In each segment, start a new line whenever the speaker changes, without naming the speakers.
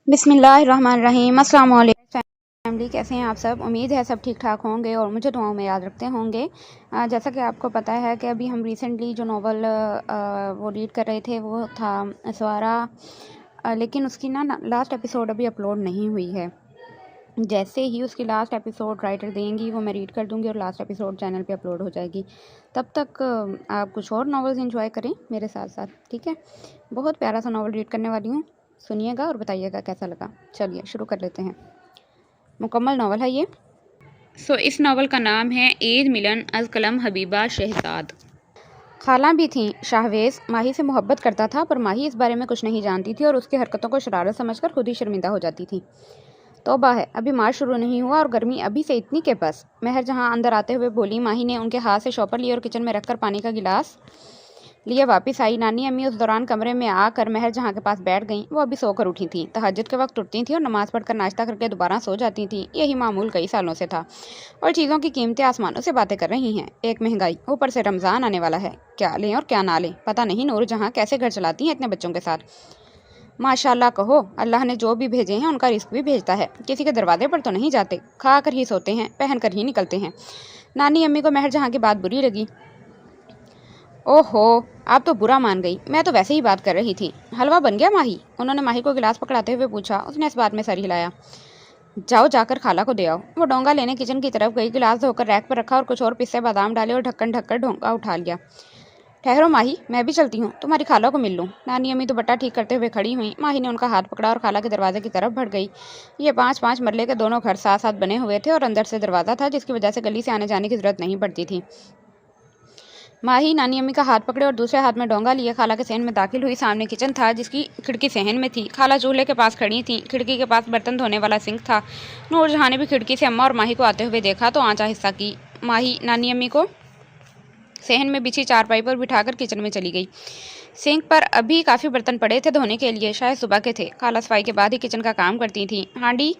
बिस्मिल्लाहिर्रहमानिर्रहीम। अस्सलाम वालेकुम फैमिली, कैसे हैं आप सब। उम्मीद है सब ठीक ठाक होंगे और मुझे दुआओं में याद रखते होंगे। जैसा कि आपको पता है कि अभी हम रिसेंटली जो नावल वो रीड कर रहे थे वो था सवारा, लेकिन उसकी ना लास्ट एपिसोड अभी अपलोड नहीं हुई है। जैसे ही उसकी लास्ट एपिसोड राइटर देंगी वो मैं रीड कर दूंगी और लास्ट एपिसोड चैनल पे अपलोड हो जाएगी। तब तक आप कुछ और नावल्स एंजॉय करें मेरे साथ साथ, ठीक है। बहुत प्यारा सा नावल रीड करने वाली हूँ, सुनिएगा और बताइएगा कैसा लगा। चलिए शुरू कर लेते हैं। मुकम्मल नावल है ये। इस नावल का नाम है ईद मिलन अज कलम हबीबा शहजाद। खाला भी थी। शाहवेज माही से मोहब्बत करता था, पर माही इस बारे में कुछ नहीं जानती थी और उसकी हरकतों को शरारत समझकर खुद ही शर्मिंदा हो जाती थी। तौबा है, अभी मार्च शुरू नहीं हुआ और गर्मी अभी से इतनी के बस। महर जहां अंदर आते हुए बोली। माही ने उनके हाथ से शॉपर लिए और किचन में रखकर पानी का गिलास लिए वापस आई। नानी अम्मी उस दौरान कमरे में आकर महर जहां के पास बैठ गईं। वो अभी सोकर उठी थी, तहज्जुद के वक्त उठती थी और नमाज पढ़कर नाश्ता करके दोबारा सो जाती थी। यही मामूल कई सालों से था और चीज़ों की कीमतें आसमानों से बातें कर रही हैं। एक महंगाई, ऊपर से रमज़ान आने वाला है, क्या लें और क्या ना लें पता नहीं। नूर जहां कैसे घर चलाती हैं इतने बच्चों के साथ। माशाल्लाह कहो, अल्लाह ने जो भी भेजे हैं उनका रिस्क भी भेजता है। किसी के दरवाजे पर तो नहीं जाते, खा कर ही सोते हैं, पहन कर ही निकलते हैं। नानी अम्मी को महर जहां की बात बुरी लगी। ओहो, आप तो बुरा मान गई, मैं तो वैसे ही बात कर रही थी। हलवा बन गया माही? उन्होंने माही को गिलास पकड़ाते हुए पूछा। उसने इस बात में सर हिलाया। जाओ जाकर खाला को दे आओ। वो डोंगा लेने किचन की तरफ गई, गिलास धोकर रैक पर रखा और कुछ और पिस्से बादाम डाले और ढक्कन ढककर डोंगा उठा लिया। ठहरो माही, मैं भी चलती हूँ, तुम्हारी खाला को मिल लूँ। नानी अम्मी दुपट्टा ठीक करते हुए खड़ी हुई। माही ने उनका हाथ पकड़ा और खाला के दरवाजे की तरफ बढ़ गई। ये 5-5 मरले के दोनों घर साथ साथ बने हुए थे और अंदर से दरवाज़ा था, जिसकी वजह से गली से आने जाने की जरूरत नहीं पड़ती थी। माही नानी अम्मी का हाथ पकड़े और दूसरे हाथ में डोंगा लिए खाला के सहन में दाखिल हुई। सामने किचन था, जिसकी खिड़की सहन में थी। खाला चूल्हे के पास खड़ी थी। खिड़की के पास बर्तन धोने वाला सिंक था। नूर जहां ने भी खिड़की से अम्मा और माही को आते हुए देखा तो आंचा हिस्सा की। माही नानी अम्मी को सहन में बिछी चारपाई पर बिठाकर किचन में चली गई। सिंक पर अभी काफ़ी बर्तन पड़े थे धोने के लिए, शायद सुबह के थे। खाला सफाई के बाद ही किचन का काम करती थी। हांडी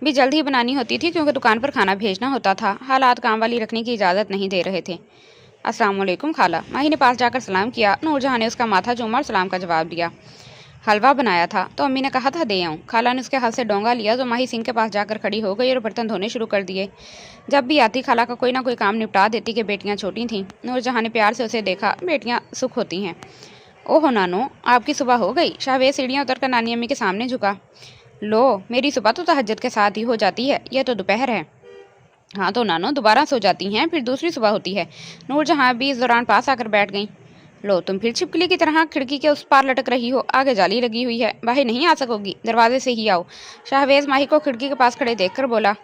भी जल्द ही बनानी होती थी क्योंकि दुकान पर खाना भेजना होता था। हालात काम वाली रखने की इजाज़त नहीं दे रहे थे। अस्सलाम वालेकुम खाला। माही ने पास जाकर सलाम किया। नूरजहां ने उसका माथा चूमा और सलाम का जवाब दिया। हलवा बनाया था तो अम्मी ने कहा था दे आऊँ। खाला ने उसके हाथ से डोंगा लिया तो माही सिंक के पास जाकर खड़ी हो गई और बर्तन धोने शुरू कर दिए। जब भी आती खाला का कोई ना कोई काम निपटा देती कि बेटियां छोटी थीं। नूरजहां ने प्यार से उसे देखा। बेटियां सुख होती हैं। ओहो नानो, आपकी सुबह हो गई। शाहवेज सीढ़ियाँ उतरकर नानी अम्मी के सामने झुका। लो, मेरी सुबह तो तहज्जुद के साथ ही हो जाती है, यह तो दोपहर है। हाँ तो नानो, दोबारा सो जाती हैं फिर दूसरी सुबह होती है। नूरजहां भी इस दौरान पास आकर बैठ गईं। लो, तुम फिर छिपकली की तरह खिड़की के उस पार लटक रही हो। आगे जाली लगी हुई है, बाहर नहीं आ सकोगी, दरवाजे से ही आओ। शाहवेज माही को खिड़की के पास खड़े देखकर बोला।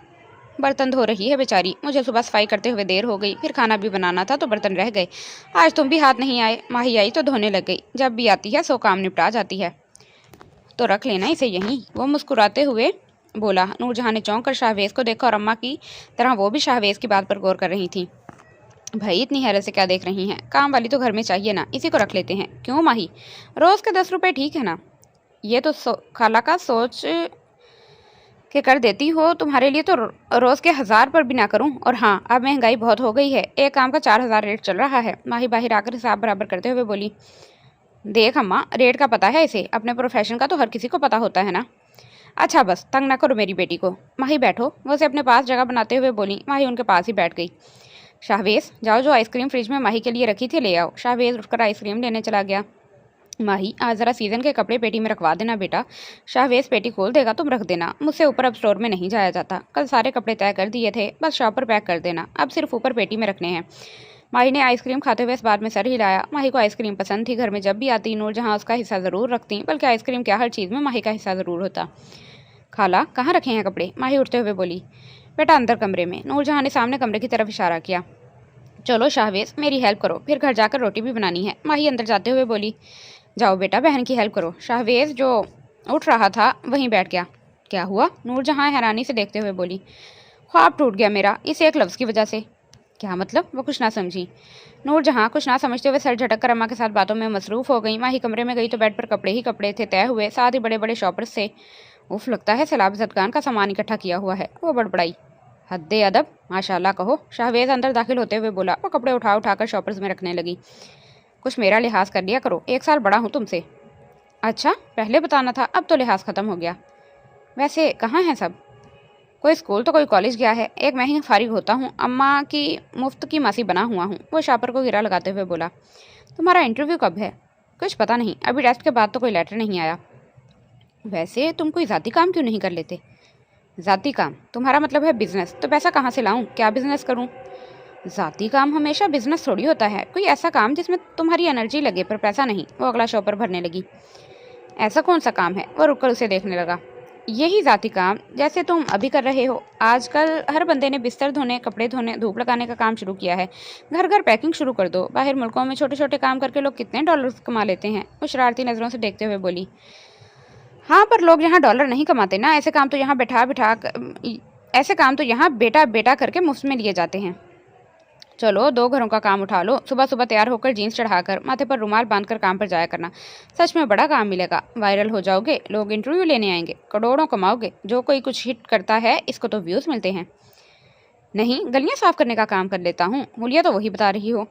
बर्तन धो रही है बेचारी, मुझे सुबह सफाई करते हुए देर हो गई, फिर खाना भी बनाना था तो बर्तन रह गए। आज तुम भी हाथ नहीं आए। माही आई तो धोने लग गई। जब भी आती है सो काम निपटा जाती है। तो रख लेना इसे यहीं, वो मुस्कुराते हुए बोला। नूरजहां ने चौंक कर शाहवेज को देखा और अम्मा की तरह वो भी शाहवेज की बात पर गौर कर रही थी। भाई इतनी हैरत से क्या देख रही हैं? काम वाली तो घर में चाहिए ना, इसी को रख लेते हैं। क्यों माही? रोज़ के 10 रुपये ठीक है ना? ये तो खाला का सोच के कर देती हो, तुम्हारे लिए तो रोज़ के 1000 पर भी ना करूं। और हाँ, अब महंगाई बहुत हो गई है, एक काम का 4000 रेट चल रहा है। माही बाहर आकर हिसाब बराबर करते हुए बोली। देख अम्मा, रेट का पता है इसे, अपने प्रोफेशन का तो हर किसी को पता होता है ना। अच्छा बस तंग ना करो मेरी बेटी को। माही बैठो, वो उसे अपने पास जगह बनाते हुए बोली। माही उनके पास ही बैठ गई। शाहवेज जाओ, जो आइसक्रीम फ्रिज में माही के लिए रखी थी ले आओ। शाहवेज उठकर आइसक्रीम लेने चला गया। माही आज ज़रा सीज़न के कपड़े पेटी में रखवा देना बेटा। शाहवेज पेटी खोल देगा, तुम रख देना। मुझसे ऊपर अब स्टोर में नहीं जाया जाता। कल सारे कपड़े तय कर दिए थे, बस शॉप पर पैक कर देना, अब सिर्फ ऊपर पेटी में रखने हैं। माही ने आइसक्रीम खाते हुए इस बात में सर हिलाया। माही को आइसक्रीम पसंद थी। घर में जब भी आती नूरजहां उसका हिस्सा ज़रूर रखती, बल्कि आइसक्रीम क्या हर चीज़ में माही का हिस्सा ज़रूर होता। खाला कहाँ रखे हैं कपड़े? माही उठते हुए बोली। बेटा अंदर कमरे में। नूरजहां ने सामने कमरे की तरफ इशारा किया। चलो शाहवेज मेरी हेल्प करो, फिर घर जाकर रोटी भी बनानी है। माही अंदर जाते हुए बोली। जाओ बेटा बहन की हेल्प करो। शाहवेज जो उठ रहा था वहीं बैठ गया। क्या हुआ? नूरजहां हैरानी से देखते हुए बोली। ख्वाब टूट गया मेरा, इस एक लफ्ज़ की वजह से। क्या मतलब? वो कुछ ना समझी। नूरजहां कुछ ना समझते हुए सर झटक कर अम्मा के साथ बातों में मसरूफ़ हो गई। माही कमरे में गई तो बेड पर कपड़े ही कपड़े थे तय हुए, साथ ही बड़े बड़े शॉपर्स थे। उफ, लगता है सैलाब ज़दगान का सामान इकट्ठा किया हुआ है। वो बड़बड़ाई। हद्दे अदब, माशाल्लाह कहो। शाहवेज अंदर दाखिल होते हुए बोला। वो कपड़े उठा उठाकर शॉपर्स में रखने लगी। कुछ मेरा लिहाज कर लिया करो, 1 साल बड़ा हूँ तुमसे। अच्छा, पहले बताना था, अब तो लिहाज ख़त्म हो गया। वैसे कहाँ हैं सब? कोई स्कूल तो कोई कॉलेज गया है, एक मैं ही फारिग होता हूँ, अम्मा की मुफ्त की मासी बना हुआ हूँ। वो शापर को गिरा लगाते हुए बोला। तुम्हारा इंटरव्यू कब है? कुछ पता नहीं, अभी टेस्ट के बाद तो कोई लेटर नहीं आया। वैसे तुम कोई ज़ाती काम क्यों नहीं कर लेते? ज़ाती काम? तुम्हारा मतलब है बिजनेस, तो पैसा कहाँ से लाऊं? क्या बिजनेस करूं? ज़ाती काम हमेशा बिजनेस थोड़ी होता है, कोई ऐसा काम जिसमें तुम्हारी एनर्जी लगे पर पैसा नहीं। वो अगला शॉपर भरने लगी। ऐसा कौन सा काम है? वो रुककर उसे देखने लगा। यही ज़ाती काम, जैसे तुम अभी कर रहे हो। आजकल हर बंदे ने बिस्तर धोने, कपड़े धोने, धूप लगाने का काम शुरू किया है। घर घर पैकिंग शुरू कर दो। बाहर मुल्कों में छोटे छोटे काम करके लोग कितने डॉलर कमा लेते हैं। वो शरारती नज़रों से देखते हुए बोली। हाँ, पर लोग यहाँ डॉलर नहीं कमाते ना। ऐसे काम तो यहाँ ऐसे काम तो यहाँ बेटा बेटा करके मुफ्त में लिए जाते हैं। चलो 2 घरों का काम उठा लो। सुबह सुबह तैयार होकर जीन्स चढ़ाकर माथे पर रुमाल बांधकर काम पर जाया करना। सच में बड़ा काम मिलेगा। वायरल हो जाओगे, लोग इंटरव्यू लेने आएंगे, करोड़ों कमाओगे। जो कोई कुछ हिट करता है इसको तो व्यूज़ मिलते हैं। नहीं, गलियां साफ करने का काम कर लेता हूँ। हुलिया तो वही बता रही हो।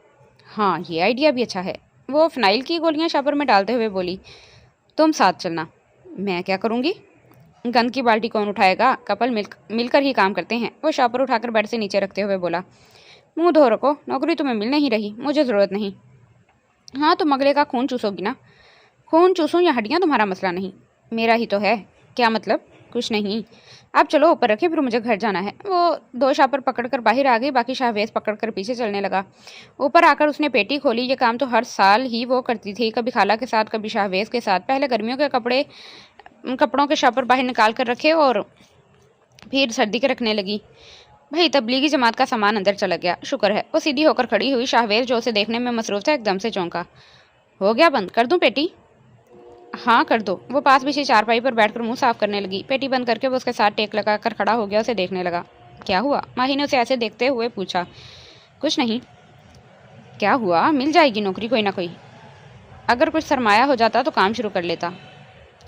हाँ, ये आइडिया भी अच्छा है। वो फिनाइल की गोलियां शापर में डालते हुए बोली। तुम साथ चलना। मैं क्या करूँगी? गंद की बाल्टी कौन उठाएगा? कपल मिलकर ही काम करते हैं। वो शापर उठाकर बेड से नीचे रखते हुए बोला। मुंह धो रखो, नौकरी तुम्हें मिल नहीं रही, मुझे ज़रूरत नहीं। हाँ, तुम अगले का खून चूसोगी ना। खून चूसूं या हड्डियाँ तुम्हारा मसला नहीं, मेरा ही तो है। क्या मतलब? कुछ नहीं। आप चलो ऊपर रखे, फिर मुझे घर जाना है। वो 2 शापर पकड़कर बाहर आ गई, बाकी शाहवेज पकड़कर पीछे चलने लगा। ऊपर आकर उसने पेटी खोली। ये काम तो हर साल ही वो करती थी, कभी खाला के साथ, कभी शाहवेज के साथ। पहले गर्मियों के कपड़ों के शापर बाहर निकाल कर रखे और फिर सर्दी के रखने लगी। भाई, तबलीगी जमात का सामान अंदर चला गया। शुक्र है। वो सीधी होकर खड़ी हुई। शाहवेज जो उसे देखने में मसरूफ था एकदम से चौंका। हो गया बंद? कर दूं पेटी? हाँ, कर दो। वो पास बिछी चारपाई पर बैठकर मुंह साफ करने लगी। पेटी बंद करके वो उसके साथ टेक लगाकर खड़ा हो गया, उसे देखने लगा। क्या हुआ? माही ने उसे ऐसे देखते हुए पूछा। कुछ नहीं। क्या हुआ? मिल जाएगी नौकरी कोई ना कोई। अगर कुछ सरमाया हो जाता तो काम शुरू कर लेता।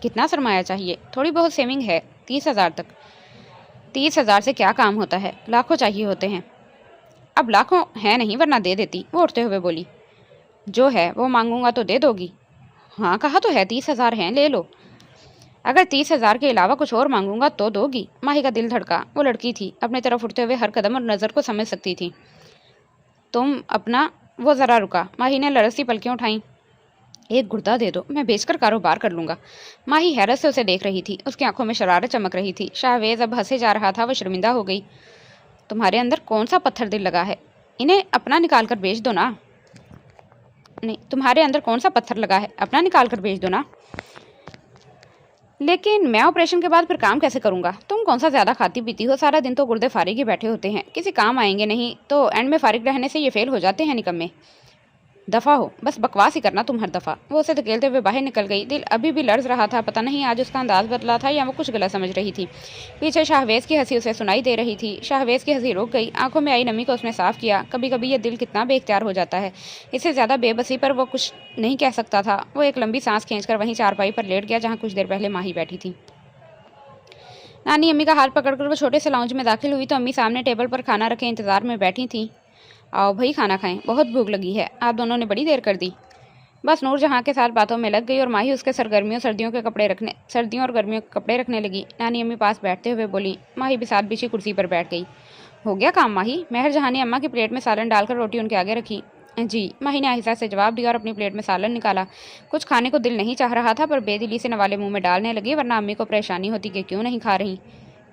कितना सरमाया चाहिए? थोड़ी बहुत सेविंग है, 30,000 तक। 30,000 से क्या काम होता है? लाखों चाहिए होते हैं। अब लाखों है नहीं, वरना दे देती। वो उठते हुए बोली। जो है वो मांगूंगा तो दे दोगी? हाँ, कहा तो है 30,000 हैं, ले लो। अगर 30,000 के अलावा कुछ और मांगूंगा तो दोगी? माही का दिल धड़का। वो लड़की थी, अपने तरफ उठते हुए हर कदम और नज़र को समझ सकती थी। तुम अपना। वो ज़रा रुका। माही ने लड़सी पलकें उठाई। एक गुर्दा दे दो, मैं बेचकर कारोबार कर लूंगा। माही हैरत से उसे देख रही थी, उसकी आंखों में शरारत चमक रही थी। शाहवेज अब हंसे जा रहा था। वो शर्मिंदा हो गई। तुम्हारे अंदर कौन सा पत्थर दिल लगा है? इन्हें अपना निकाल कर बेच दो ना। नहीं, तुम्हारे अंदर कौन सा पत्थर लगा है? अपना निकाल कर बेच दो ना। लेकिन मैं ऑपरेशन के बाद फिर काम कैसे करूंगा? तुम कौन सा ज़्यादा खाती पीती हो? सारा दिन तो गुर्दे फारिग ही बैठे होते हैं, किसी काम आएंगे नहीं, तो एंड में फारिग रहने से ये फेल हो जाते हैं निकम्मे। दफ़ा हो, बस बकवास ही करना तुम हर दफ़ा। वो उसे धकेलते हुए बाहर निकल गई। दिल अभी भी लर्ज रहा था। पता नहीं आज उसका अंदाज बदला था या वो कुछ गलत समझ रही थी। पीछे शाहवेज की हंसी उसे सुनाई दे रही थी। शाहवेज की हंसी रुक गई। आंखों में आई नमी को उसने साफ किया। कभी कभी ये दिल कितना बेख्तियार हो जाता है। इससे ज़्यादा बेबसी पर वो कुछ नहीं कह सकता था। वो एक लंबी सांस खींचकर वहीं चारपाई पर लेट गया जहाँ कुछ देर पहले माही बैठी थी। नानी अम्मी का हाथ पकड़कर वो छोटे से लाउंज में दाखिल हुई तो अम्मी सामने टेबल पर खाना रखे इंतजार में बैठी थी। आओ भाई, खाना खाएं, बहुत भूख लगी है। आप दोनों ने बड़ी देर कर दी। बस नूर जहाँ के साथ बातों में लग गई और माही उसके सर्दियों और गर्मियों के कपड़े रखने लगी। नानी अम्मी पास बैठते हुए बोली। माही भी साथ बिछी कुर्सी पर बैठ गई। हो गया काम माही? महर जहाँ ने अम्मा की प्लेट में सालन डालकर रोटी उनके आगे रखी। जी, माही ने आहिस्ता से जवाब दिया और अपनी प्लेट में सालन निकाला। कुछ खाने को दिल नहीं चाह रहा था, पर बेदिली से नवाले मुंह में डालने लगी, वरना अम्मी को परेशानी होती कि क्यों नहीं खा रही।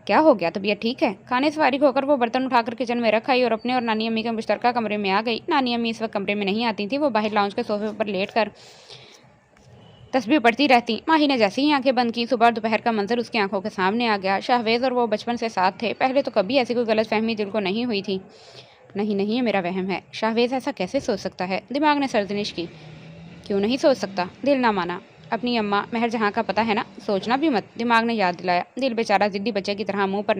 क्या हो गया? तबीयत ठीक है? खाने से फारिग होकर वो बर्तन उठाकर किचन में रख आई और अपने और नानी अम्मी के मुश्तरका कमरे में आ गई। नानी अम्मी इस वक्त कमरे में नहीं आती थी। वो बाहर लाउंज के सोफे पर लेट कर तस्बीह पढ़ती रहती। माही ने जैसे ही आंखें बंद की, सुबह दोपहर का मंजर उसकी आंखों के सामने आ गया। शाहवेज और वो बचपन से साथ थे। पहले तो कभी ऐसी कोई गलतफहमी दिल को नहीं हुई थी। नहीं नहीं, ये मेरा वहम है। शाहवेज ऐसा कैसे सोच सकता है? दिमाग ने सर्जनिश की। क्यों नहीं सोच सकता? दिल ना माना। अपनी अम्मा महर जहाँ का पता है ना, सोचना भी मत। दिमाग ने याद दिलाया। दिल बेचारा जिद्दी बच्चे की तरह मुंह पर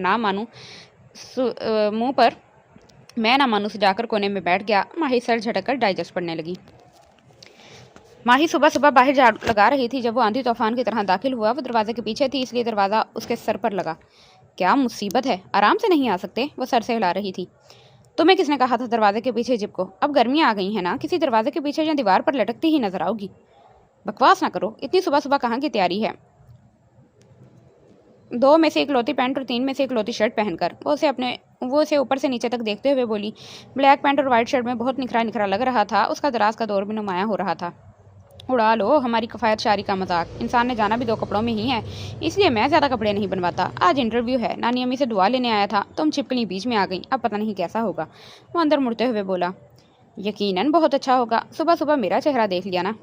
मैं ना मानू से जाकर कोने में बैठ गया। माही सर झटक कर डाइजेस्ट पढ़ने लगी। माही सुबह सुबह बाहर झाड़ू लगा रही थी जब वो आंधी तूफान की तरह दाखिल हुआ। वो दरवाजे के पीछे थी, इसलिए दरवाज़ा उसके सर पर लगा। क्या मुसीबत है? आराम से नहीं आ सकते? वो सर से हिला रही थी। तुम्हें किसने कहा था दरवाजे के पीछे चिपको? अब गर्मियाँ आ गई हैं ना, किसी दरवाजे के पीछे या दीवार पर लटकती ही नजर आओगी। बकवास ना करो, इतनी सुबह सुबह कहाँ की तैयारी है? 2 में से इकलौती पैंट और 3 में से इकलौती शर्ट पहनकर। वो उसे ऊपर से नीचे तक देखते हुए बोली। ब्लैक पैंट और वाइट शर्ट में बहुत निखरा निखरा लग रहा था। उसका दराज का दौर भी नुमायां हो रहा था। उड़ा लो हमारी किफ़ायत शारी का मजाक। इंसान ने जाना भी 2 कपड़ों में ही है, इसलिए मैं ज़्यादा कपड़े नहीं बनवाता। आज इंटरव्यू है, नानी अम्मी से दुआ लेने आया था, तुम छिपकली बीच में आ गई, अब पता नहीं कैसा होगा। वो अंदर मुड़ते हुए बोला। यकीनन बहुत अच्छा होगा, सुबह सुबह मेरा चेहरा देख लिया ना।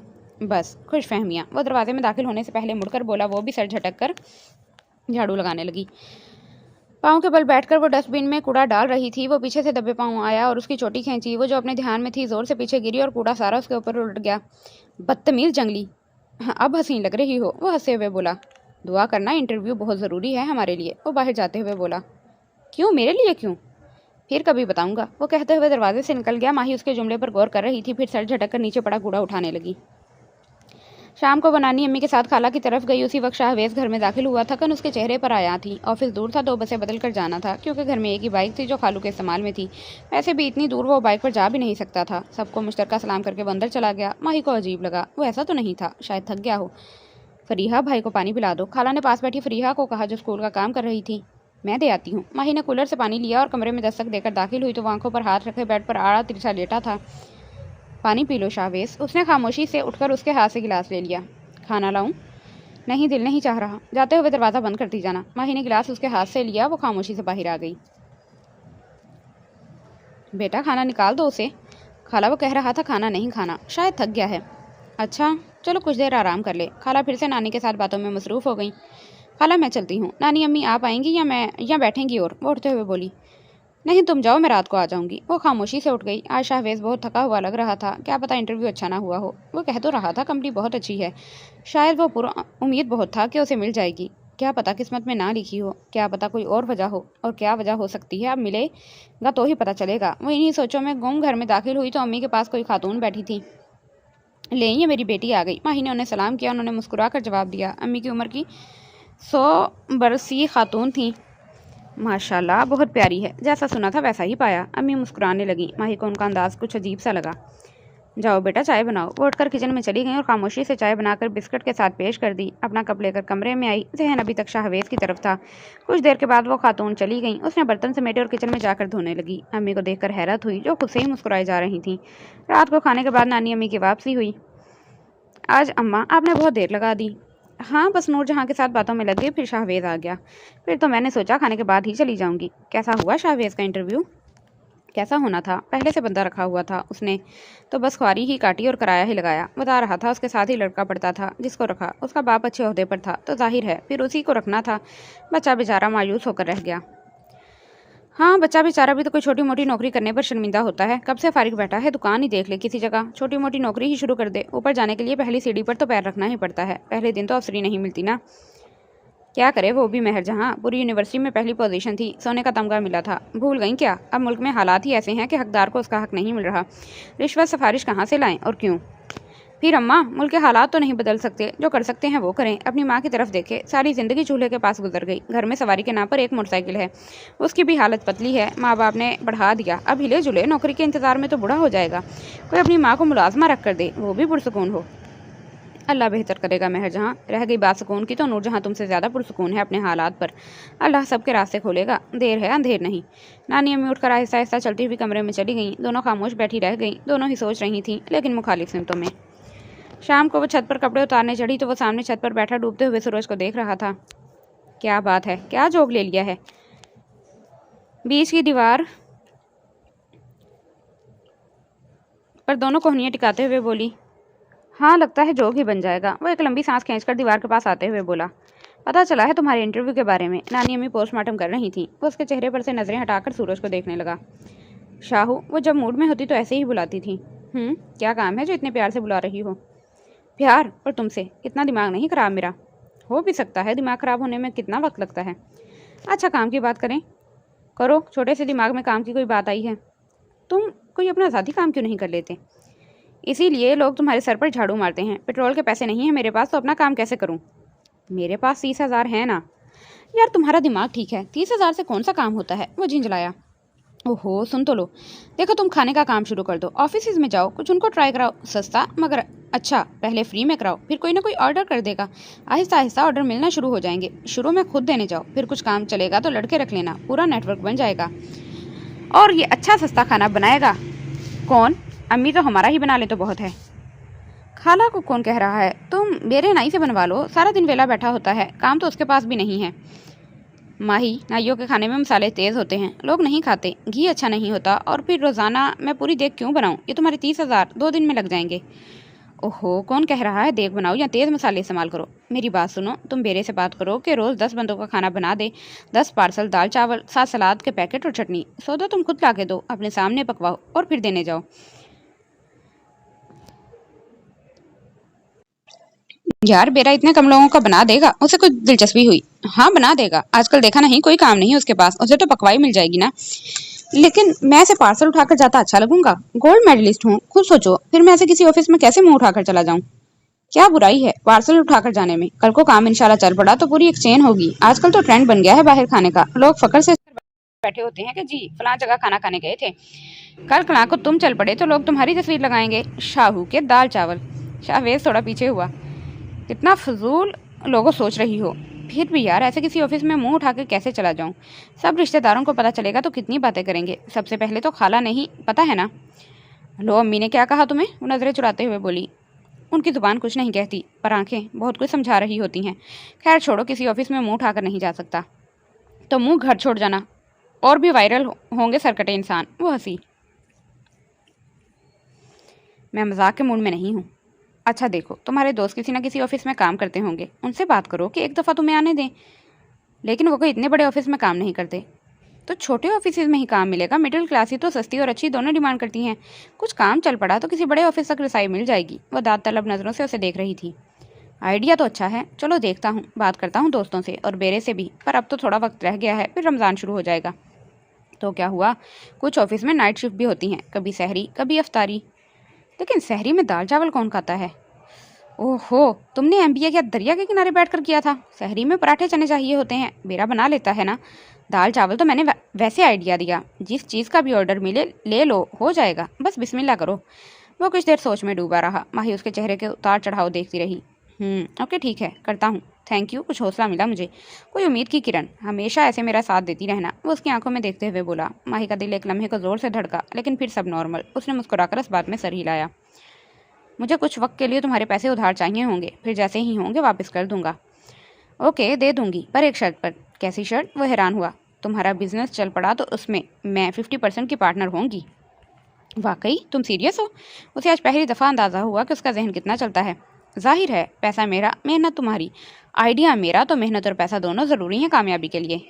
बस खुश फहमियाँ। वो दरवाजे में दाखिल होने से पहले मुड़कर बोला। वो भी सर झटक कर झाड़ू लगाने लगी। पाँव के बल बैठकर वो डस्टबिन में कूड़ा डाल रही थी। वो पीछे से दबे पाँव आया और उसकी चोटी खींची। वो जो अपने ध्यान में थी जोर से पीछे गिरी और कूड़ा सारा उसके ऊपर उलट गया। बदतमीज जंगली, अब हसीन लग रही हो। वो हंसते हुए बोला। दुआ करना, इंटरव्यू बहुत ज़रूरी है हमारे लिए। वो बाहर जाते हुए बोला। क्यों, मेरे लिए क्यों? फिर कभी बताऊंगा। वो कहते हुए दरवाजे से निकल गया। माही उसके जुमले पर गौर कर रही थी, फिर सर झटक कर नीचे पड़ा कूड़ा उठाने लगी। शाम को बनानी अम्मी के साथ खाला की तरफ गई। उसी वक्त शाहवेज घर में दाखिल हुआ। थकन उसके चेहरे पर आया थी। ऑफिस दूर था, 2 बसें बदल कर जाना था, क्योंकि घर में एक ही बाइक थी जो खालू के इस्तेमाल में थी। वैसे भी इतनी दूर वो बाइक पर जा भी नहीं सकता था। सबको मुश्तरका सलाम करके वो अंदर चला गया। माही को अजीब लगा। वो ऐसा तो नहीं था, शायद थक गया हो। फरीहा, भाई को पानी पिला दो। खाला ने पास बैठी फरीहा को कहा, जो स्कूल का काम कर रही थी। मैं दे आती हूँ। माही ने कूलर से पानी लिया और कमरे में दस्तक देकर दाखिल हुई तो वो आंखों पर हाथ रखे बेड पर आड़ा तिरछा लेटा था। पानी पी लो शाहवेज। उसने खामोशी से उठकर उसके हाथ से गिलास ले लिया। खाना लाऊं? नहीं, दिल नहीं चाह रहा। जाते हुए दरवाज़ा बंद करती जाना। माही ने गिलास उसके हाथ से लिया। वो खामोशी से बाहर आ गई। बेटा खाना निकाल दो उसे। खाला वो कह रहा था खाना नहीं खाना, शायद थक गया है। अच्छा चलो कुछ देर आराम कर ले। खाला फिर से नानी के साथ बातों में मसरूफ़ हो गई। खाला मैं चलती हूँ, नानी अम्मी आप आएंगी या बैठेंगी? और वो उठते हुए बोली। नहीं तुम जाओ, मैं रात को आ जाऊंगी। वो खामोशी से उठ गई। आज शाहवेज बहुत थका हुआ लग रहा था। क्या पता इंटरव्यू अच्छा ना हुआ हो। वो कह तो रहा था कंपनी बहुत अच्छी है, शायद वो पूरा उम्मीद बहुत था कि उसे मिल जाएगी। क्या पता किस्मत में ना लिखी हो, क्या पता कोई और वजह हो। और क्या वजह हो सकती है, अब मिलेगा तो ही पता चलेगा। वो इन्हीं सोचों में गुम घर में दाखिल हुई तो अम्मी के पास कोई खातून बैठी थी। ले ये मेरी बेटी आ गई। माही ने उन्हें सलाम किया। उन्होंने मुस्कुरा कर जवाब दिया। अम्मी की उम्र की 100 बरसी खातून थी। माशाल्लाह बहुत प्यारी है, जैसा सुना था वैसा ही पाया। अम्मी मुस्कुराने लगी। माही को उनका अंदाज कुछ अजीब सा लगा। जाओ बेटा चाय बनाओ। वो उठकर किचन में चली गई और खामोशी से चाय बनाकर बिस्किट के साथ पेश कर दी। अपना कप लेकर कमरे में आई। जहन अभी तक शाहवेज की तरफ था। कुछ देर के बाद वो खातून चली गई। उसने बर्तन समेटे और किचन में जाकर धोने लगी। अम्मी को देखकर हैरत हुई, जो खुद से ही मुस्कुराई जा रही थी। रात को खाने के बाद नानी अम्मी की वापसी हुई। आज अम्मा आपने बहुत देर लगा दी। हाँ बस नूरजहाँ के साथ बातों में लग गई, फिर शाहवेज आ गया। फिर तो मैंने सोचा खाने के बाद ही चली जाऊंगी। कैसा हुआ शाहवेज का इंटरव्यू? कैसा होना था, पहले से बंदा रखा हुआ था उसने तो बस ख्वारी ही काटी और किराया ही लगाया। बता रहा था उसके साथ ही लड़का पड़ता था जिसको रखा। उसका बाप अच्छे ओहदे पर था तो जाहिर है फिर उसी को रखना था। बच्चा बेचारा मायूस होकर रह गया। हाँ बच्चा बेचारा भी तो कोई छोटी मोटी नौकरी करने पर शर्मिंदा होता है। कब से फारिग बैठा है, दुकान ही देख ले किसी जगह, छोटी मोटी नौकरी ही शुरू कर दे। ऊपर जाने के लिए पहली सीढ़ी पर तो पैर रखना ही पड़ता है। पहले दिन तो अफसरी नहीं मिलती ना। क्या करे वो भी महर जहाँ, पूरी यूनिवर्सिटी में पहली पोजीशन थी, सोने का तमगा मिला था। भूल गई क्या? अब मुल्क में हालात ही ऐसे हैं कि हकदार को उसका हक नहीं मिल रहा। रिश्वत सिफारिश कहाँ से लाएं और क्यों? फिर अम्मा मुल्क के हालात तो नहीं बदल सकते, जो कर सकते हैं वो करें। अपनी माँ की तरफ देखे, सारी ज़िंदगी चूल्हे के पास गुजर गई। घर में सवारी के नाम पर एक मोटरसाइकिल है, उसकी भी हालत पतली है। माँ बाप ने बढ़ा दिया, अब हिले जुले नौकरी के इंतज़ार में तो बूढ़ा हो जाएगा। कोई अपनी माँ को मुलाजमा रख कर दे, वो भी पुरसकून हो। अल्लाह बेहतर करेगा महर जहाँ। रह गई बात सुकून की तो नूरजहाँ तुमसे ज़्यादा पुरसकून है अपने हालात पर। अल्लाह सबके रास्ते खोलेगा, देर है अंधेर नहीं। नानी अम्मी उठकर आहिस्ता आहिस्ता चलती हुई कमरे में चली गईं। दोनों खामोश बैठी रह गईं। दोनों ही सोच रही थीं, लेकिन मुखालिफ सिमतों में। शाम को वो छत पर कपड़े उतारने चढ़ी तो वो सामने छत पर बैठा डूबते हुए सूरज को देख रहा था। क्या बात है, क्या जोग ले लिया है? बीच की दीवार पर दोनों कोहनियाँ टिकाते हुए बोली। हाँ लगता है जोग ही बन जाएगा। वो एक लंबी सांस खींचकर दीवार के पास आते हुए बोला। पता चला है तुम्हारे इंटरव्यू के बारे में। नानी अम्मी पोस्टमार्टम कर रही थी। वो उसके चेहरे पर से नजरें हटाकर सूरज को देखने लगा। शाहू वो जब मूड में होती तो ऐसे ही बुलाती थी। क्या काम है जो इतने प्यार से बुला रही हो? प्यार? और तुमसे? इतना दिमाग नहीं खराब मेरा। हो भी सकता है, दिमाग खराब होने में कितना वक्त लगता है। अच्छा काम की बात करें? करो, छोटे से दिमाग में काम की कोई बात आई है? तुम कोई अपना ज़ाती काम क्यों नहीं कर लेते? इसीलिए लोग तुम्हारे सर पर झाड़ू मारते हैं। पेट्रोल के पैसे नहीं है मेरे पास तो अपना काम कैसे करूं? मेरे पास 30,000 है ना। यार तुम्हारा दिमाग ठीक है, 30,000 से कौन सा काम होता है? वो झिंझलाया। ओहो सुन तो लो। देखो तुम खाने का काम शुरू कर दो, ऑफिस में जाओ, कुछ उनको ट्राई कराओ। सस्ता मगर अच्छा, पहले फ्री में कराओ, फिर कोई ना कोई ऑर्डर कर देगा। आहिस्ता आहिस्ता ऑर्डर मिलना शुरू हो जाएंगे। शुरू में खुद देने जाओ, फिर कुछ काम चलेगा तो लड़के रख लेना, पूरा नेटवर्क बन जाएगा। और ये अच्छा सस्ता खाना बनाएगा कौन? अम्मी तो हमारा ही बना ले तो बहुत है। खाला को कौन कह रहा है? तुम मेरे नाई से बनवा लो, सारा दिन वेला बैठा होता है, काम तो उसके पास भी नहीं है। माही, नाइयों के खाने में मसाले तेज़ होते हैं, लोग नहीं खाते, घी अच्छा नहीं होता, और फिर रोज़ाना मैं पूरी देग क्यों बनाऊं? ये तुम्हारे 30,000 2 दिन में लग जाएंगे। ओहो, कौन कह रहा है देग बनाओ या तेज़ मसाले इस्तेमाल करो? मेरी बात सुनो, तुम बेरे से बात करो कि रोज़ 10 बंदों का खाना बना दे, 10 पार्सल दाल चावल, 7 सलाद के पैकेट और चटनी। सौदा तुम खुद ला के दो, अपने सामने पकवाओ और फिर देने जाओ। यार, बेरा इतने कम लोगों का बना देगा? उसे कुछ दिलचस्पी हुई। हाँ, बना देगा, आजकल देखा नहीं कोई काम नहीं उसके पास, उसे तो पकवाई मिल जाएगी ना। लेकिन मैं ऐसे पार्सल उठाकर जाता अच्छा लगूंगा? गोल्ड मेडलिस्ट हूँ, खुद सोचो, फिर मैं ऐसे किसी ऑफिस में कैसे मुंह उठाकर चला जाऊं? क्या बुराई है पार्सल उठाकर जाने में? कल को काम इंशाल्लाह चल पड़ा तो पूरी एक चेन होगी। आजकल तो ट्रेंड बन गया है बाहर खाने का, लोग फकर से बैठे होते हैं कि जी फलां जगह खाना खाने गए थे। कल कला को तुम चल पड़े तो लोग तुम्हारी तस्वीर लगाएंगे, शाहू के दाल चावल। शाहवेज थोड़ा पीछे हुआ। कितना फजूल लोगों सोच रही हो। फिर भी यार, ऐसे किसी ऑफिस में मुंह उठाकर कैसे चला जाऊं? सब रिश्तेदारों को पता चलेगा तो कितनी बातें करेंगे। सबसे पहले तो खाला नहीं पता है ना। लो, अम्मी ने क्या कहा तुम्हें? वो नजरें चुराते हुए बोली। उनकी जुबान कुछ नहीं कहती, पर आंखें बहुत कुछ समझा रही होती हैं। खैर छोड़ो, किसी ऑफिस में मुंह उठाकर नहीं जा सकता तो मुंह घर छोड़ जाना, और भी वायरल होंगे सरकटे इंसान। वो हंसी। मैं मजाक के मूड में नहीं हूँ। अच्छा देखो, तुम्हारे दोस्त किसी ना किसी ऑफिस में काम करते होंगे, उनसे बात करो कि एक दफ़ा तुम्हें आने दें। लेकिन वो कोई इतने बड़े ऑफिस में काम नहीं करते, तो छोटे ऑफिस में ही काम मिलेगा। मिडिल क्लास ही तो सस्ती और अच्छी दोनों डिमांड करती हैं। कुछ काम चल पड़ा तो किसी बड़े ऑफिस तक रसाई मिल जाएगी। वो दांत तलब नज़रों से उसे देख रही थी। आइडिया तो अच्छा है, चलो देखता हूँ, बात करता हूँ दोस्तों से और बेरे से भी, पर अब तो थोड़ा वक्त रह गया है, फिर रमज़ान शुरू हो जाएगा। तो क्या हुआ, कुछ ऑफिस में नाइट शिफ्ट भी होती हैं, कभी सहरी कभी अफ्तारी। लेकिन सहरी में दाल चावल कौन खाता है? ओहो, तुमने एमबीए क्या दरिया के किनारे बैठकर किया था? सहरी में पराठे चने चाहिए होते हैं, बेरा बना लेता है ना। दाल चावल तो मैंने वैसे आइडिया दिया, जिस चीज़ का भी ऑर्डर मिले ले लो, हो जाएगा, बस बिस्मिल्लाह करो। वो कुछ देर सोच में डूबा रहा। माही उसके चेहरे के उतार चढ़ाव देखती रही। ओके ठीक है, करता हूँ, थैंक यू, कुछ हौसला मिला मुझे। कोई उम्मीद की किरण, हमेशा ऐसे मेरा साथ देती रहना। वो उसकी आंखों में देखते हुए बोला। माही का दिल एक लम्हे को जोर से धड़का, लेकिन फिर सब नॉर्मल। उसने मुस्कुराकर इस बात में सर हिलाया। मुझे कुछ वक्त के लिए तुम्हारे पैसे उधार चाहिए होंगे, फिर जैसे ही होंगे वापस कर दूंगा। ओके, दे दूंगी, पर एक शर्त पर। कैसी शर्त? वो हैरान हुआ। तुम्हारा बिजनेस चल पड़ा तो उसमें मैं 50% की पार्टनर होंगी। वाकई तुम सीरियस हो? उसे आज पहली दफ़ा अंदाज़ा हुआ कि उसका जहन कितना चलता है। जाहिर है, पैसा मेरा, मेहनत तुम्हारी। आइडिया मेरा तो मेहनत और पैसा दोनों ज़रूरी हैं कामयाबी के लिए।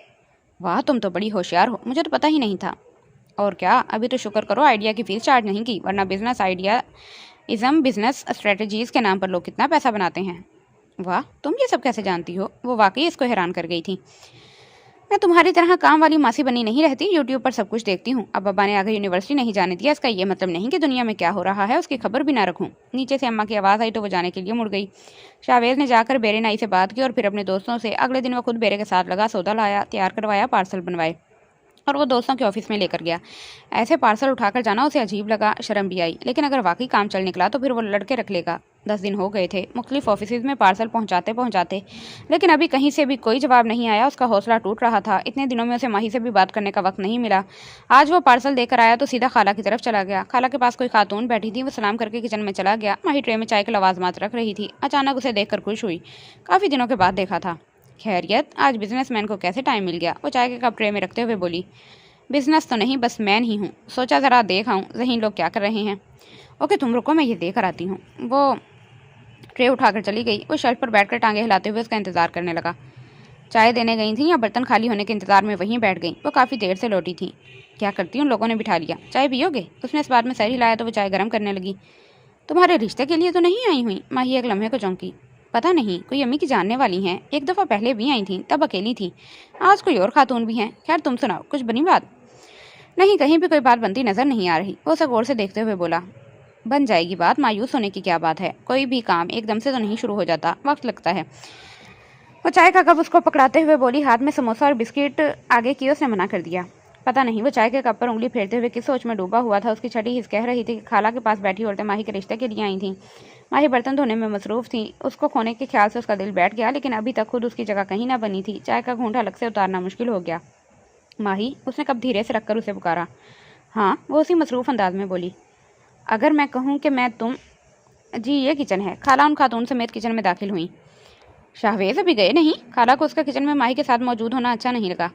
वाह, तुम तो बड़ी होशियार हो, मुझे तो पता ही नहीं था। और क्या, अभी तो शुक्र करो आइडिया की फीस चार्ज नहीं की, वरना business idea ism business strategies के नाम पर लोग कितना पैसा बनाते हैं। वाह, तुम ये सब कैसे जानती हो? वो वाकई इसको हैरान कर गई थी। मैं तुम्हारी तरह काम वाली मासी बनी नहीं रहती, यूट्यूब पर सब कुछ देखती हूँ। अब अब्बा ने आगे यूनिवर्सिटी नहीं जाने दिया, इसका ये मतलब नहीं कि दुनिया में क्या हो रहा है उसकी खबर भी ना रखूँ। नीचे से अम्मा की आवाज़ आई तो वो जाने के लिए मुड़ गई। शाहवेज ने जाकर बेरे नाई से बात की और फिर अपने दोस्तों से। अगले दिन वो खुद बेरे के साथ लगा, सौदा लाया, तैयार करवाया, पार्सल बनवाए और वो दोस्तों के ऑफिस में लेकर गया। ऐसे पार्सल उठाकर जाना उसे अजीब लगा, शर्म भी आई, लेकिन अगर वाकई काम चल निकला तो फिर वो लड़के रख लेगा। 10 दिन हो गए थे मुख्तलिफ ऑफिस में पार्सल पहुंचाते, लेकिन अभी कहीं से भी कोई जवाब नहीं आया। उसका हौसला टूट रहा था। इतने दिनों में उसे माही से भी बात करने का वक्त नहीं मिला। आज वो पार्सल देकर आया तो सीधा खाला की तरफ चला गया। खाला के पास कोई खातून बैठी थी, वो सलाम करके किचन में चला गया। माही ट्रे में चाय के लवाजमात रख रही थी। अचानक उसे देखकर खुश हुई, काफ़ी दिनों के बाद देखा था। खैरियत, आज बिजनेसमैन को कैसे टाइम मिल गया? वो चाय के कप ट्रे में रखते हुए बोली। बिजनेस तो नहीं, बस मैन ही हूँ, सोचा ज़रा देख आऊँ ज़हीन लोग क्या कर रहे हैं। ओके तुम रुको, मैं ये देकर आती हूँ। वो ट्रे उठाकर चली गई। वो शर्ट पर बैठकर टांगे हिलाते हुए उसका इंतजार करने लगा। चाय देने गई थी या बर्तन खाली होने के इंतजार में वहीं बैठ गई। वो काफ़ी देर से लौटी थी। क्या करती हूँ, लोगों ने बिठा लिया, चाय पियोगे? उसने इस बात में सर हिलाया तो वो चाय गर्म करने लगी। तुम्हारे रिश्ते के लिए तो नहीं आई हुई? माही एक लम्हे को चौंकी। पता नहीं, कोई अम्मी की जानने वाली हैं, एक दफ़ा पहले भी आई थी, तब अकेली थी। आज कोई और खातून भी हैं। खैर तुम सुनाओ, कुछ बनी बात? नहीं, कहीं भी कोई बात बनती नजर नहीं आ रही। वो उसे गौर से देखते हुए बोला। बन जाएगी बात, मायूस होने की क्या बात है? कोई भी काम एकदम से तो नहीं शुरू हो जाता, वक्त लगता है। वो चाय का कप उसको पकड़ाते हुए बोली। हाथ में समोसा और बिस्किट आगे की उसने मना कर दिया। पता नहीं वो चाय के कप पर उंगली फेरते हुए किस सोच में डूबा हुआ था। उसकी छठी हिस्स कह रही थी कि खाला के पास बैठी औरतें माही के रिश्ते के लिए आई थी। माही बर्तन धोने में मसरूफ़ थी। उसको खोने के ख्याल से उसका दिल बैठ गया, लेकिन अभी तक खुद उसकी जगह कहीं ना बनी थी। चाय का घूंट हलक से उतारना मुश्किल हो गया। माही, उसने कब धीरे से रखकर उसे पुकारा। हाँ, वो उसी मसरूफ़ अंदाज में बोली। अगर मैं कहूँ कि मैं तुम जी, ये किचन है। खाला उन खातून समेत किचन में दाखिल हुई। शाहवेज अभी गए नहीं? खाला को उसका किचन में माही के साथ मौजूद होना अच्छा नहीं लगा।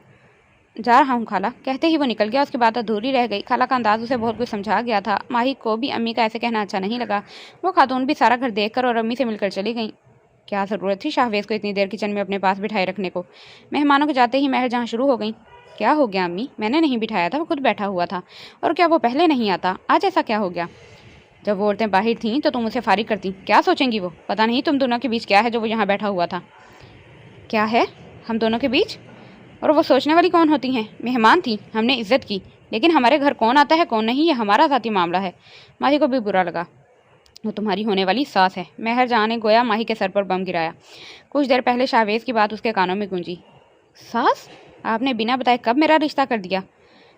जा रहा हूँ खाला, कहते ही वो निकल गया। उसकी बात अधूरी रह गई। खाला का अंदाज उसे बहुत कुछ समझा गया था। माही को भी अम्मी का ऐसे कहना अच्छा नहीं लगा। वो खातून भी सारा घर देखकर और अम्मी से मिलकर चली गई। क्या ज़रूरत थी शाहवेज को इतनी देर किचन में अपने पास बिठाए रखने को? मेहमानों के जाते ही महर जहाँ शुरू हो गई। क्या हो गया अम्मी? मैंने नहीं बिठाया था, वो खुद बैठा हुआ था। और क्या वो पहले नहीं आता? आज ऐसा क्या हो गया? जब वो औरतें बाहर थीं तो तुम उसे फारिग करती। क्या सोचेंगी वो? पता नहीं तुम दोनों के बीच क्या है जो वो यहाँ बैठा हुआ था। क्या है हम दोनों के बीच? और वो सोचने वाली कौन होती हैं? मेहमान थी, हमने इज्जत की, लेकिन हमारे घर कौन आता है कौन नहीं, ये हमारा ज़ाती मामला है। माही को भी बुरा लगा। वो तुम्हारी होने वाली सास है। महर जहाँ ने गोया माही के सर पर बम गिराया। कुछ देर पहले शाहवेज की बात उसके कानों में गूंजी। सास? आपने बिना बताए कब मेरा रिश्ता कर दिया?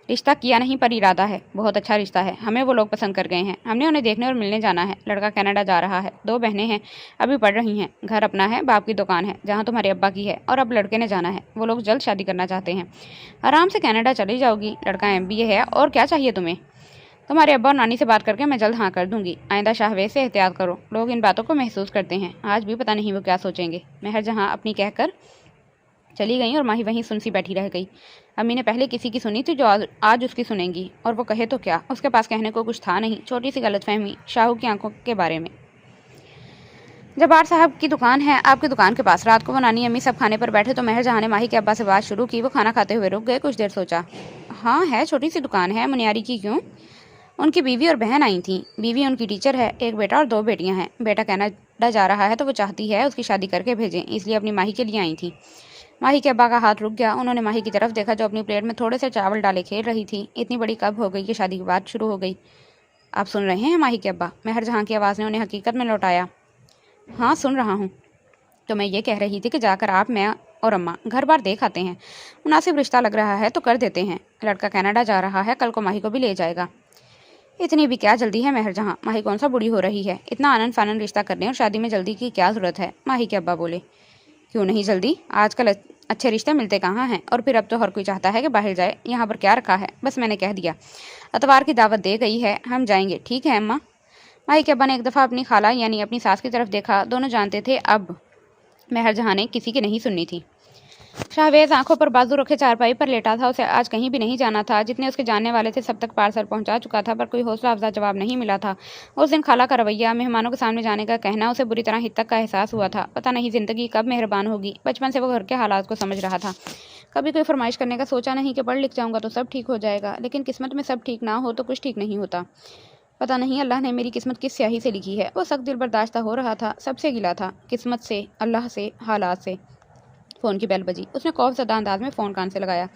रिश्ता किया नहीं, पर इरादा है। बहुत अच्छा रिश्ता है। हमें वो लोग पसंद कर गए हैं। हमने उन्हें देखने और मिलने जाना है। लड़का कनाडा जा रहा है। 2 बहनें हैं, अभी पढ़ रही हैं। घर अपना है, बाप की दुकान है जहाँ तुम्हारे अब्बा की है। और अब लड़के ने जाना है। वो लोग जल्द शादी करना चाहते हैं। आराम से कनाडा चली जाओगी। लड़का MBA है, और क्या चाहिए तुम्हें? तुम्हारे अब्बा और नानी से बात करके मैं जल्द हाँ कर दूंगी। आइंदा शाहवेज से एहतियात करो। लोग इन बातों को महसूस करते हैं। आज भी पता नहीं वो क्या सोचेंगे। महर जहाँ अपनी कहकर चली गई और माही वहीं सुनसी बैठी रह गई। अम्मी ने पहले किसी की सुनी थी जो आज उसकी सुनेंगी, और वो कहे तो क्या, उसके पास कहने को कुछ था नहीं। छोटी सी गलतफहमी शाहू की आंखों के बारे में। जब्बार साहब की दुकान है आपकी दुकान के पास। रात को वो नानी अम्मी सब खाने पर बैठे तो महर जहाँ ने माही के अब्बा से बात शुरू की। वो खाना खाते हुए रुक गए, कुछ देर सोचा। हाँ है, छोटी सी दुकान है। मुनियारी की क्यों? उनकी बीवी और बहन आई थी। बीवी उनकी टीचर है, एक बेटा और 2 बेटियां हैं। बेटा कनाडा जा रहा है तो वो चाहती है उसकी शादी करके भेजें, इसलिए अपनी माही के लिए आई थी। माही के अब्बा का हाथ रुक गया। उन्होंने माही की तरफ देखा जो अपनी प्लेट में थोड़े से चावल डाले खेल रही थी। इतनी बड़ी कब हो गई कि शादी की बात शुरू हो गई। आप सुन रहे हैं माही के अब्बा? महर जहाँ की आवाज़ ने उन्हें हकीकत में लौटाया। हाँ सुन रहा हूँ। तो मैं ये कह रही थी कि जाकर आप, मैं और अम्मा घर बार देख आते हैं। मुनासिब रिश्ता लग रहा है तो कर देते हैं। लड़का कनाडा जा रहा है, कल को माही को भी ले जाएगा। इतनी भी क्या जल्दी है महर जहाँ? माही कौन सा बुढ़ी हो रही है? इतना आनन फानन रिश्ता करने और शादी में जल्दी की क्या ज़रूरत है? माही के अब्बा बोले। क्यों नहीं जल्दी? आजकल अच्छे रिश्ते मिलते कहाँ हैं? और फिर अब तो हर कोई चाहता है कि बाहर जाए। यहाँ पर क्या रखा है? बस मैंने कह दिया। अतवार की दावत दे गई है, हम जाएंगे। ठीक है अम्मा? माही के अब्बा ने एक दफ़ा अपनी खाला यानी अपनी सास की तरफ देखा। दोनों जानते थे अब महर जहाँ ने किसी की नहीं सुननी थी। शाहवेज आंखों पर बाजू रखे चारपाई पर लेटा था। उसे आज कहीं भी नहीं जाना था। जितने उसके जानने वाले थे सब तक पार्सल पहुंचा चुका था, पर कोई हौसला अफजा जवाब नहीं मिला था। उस दिन खाला का रवैया, मेहमानों के सामने जाने का कहना उसे बुरी तरह हितक का एहसास हुआ था। पता नहीं जिंदगी कब मेहरबान होगी। बचपन से वो घर के हालात को समझ रहा था। कभी कोई फरमाइश करने का सोचा नहीं कि पढ़ लिख जाऊंगा तो सब ठीक हो जाएगा, लेकिन किस्मत में सब ठीक ना हो तो कुछ ठीक नहीं होता। पता नहीं अल्लाह ने मेरी किस्मत किस स्याही से लिखी है। वो सख्त दिल बर्दाश्त हो रहा था, सबसे गिला था, किस्मत से, अल्लाह से, हालात से। फ़ोन की बेल बजी। उसने खौफज़दा अंदाज में फ़ोन कान से लगाया।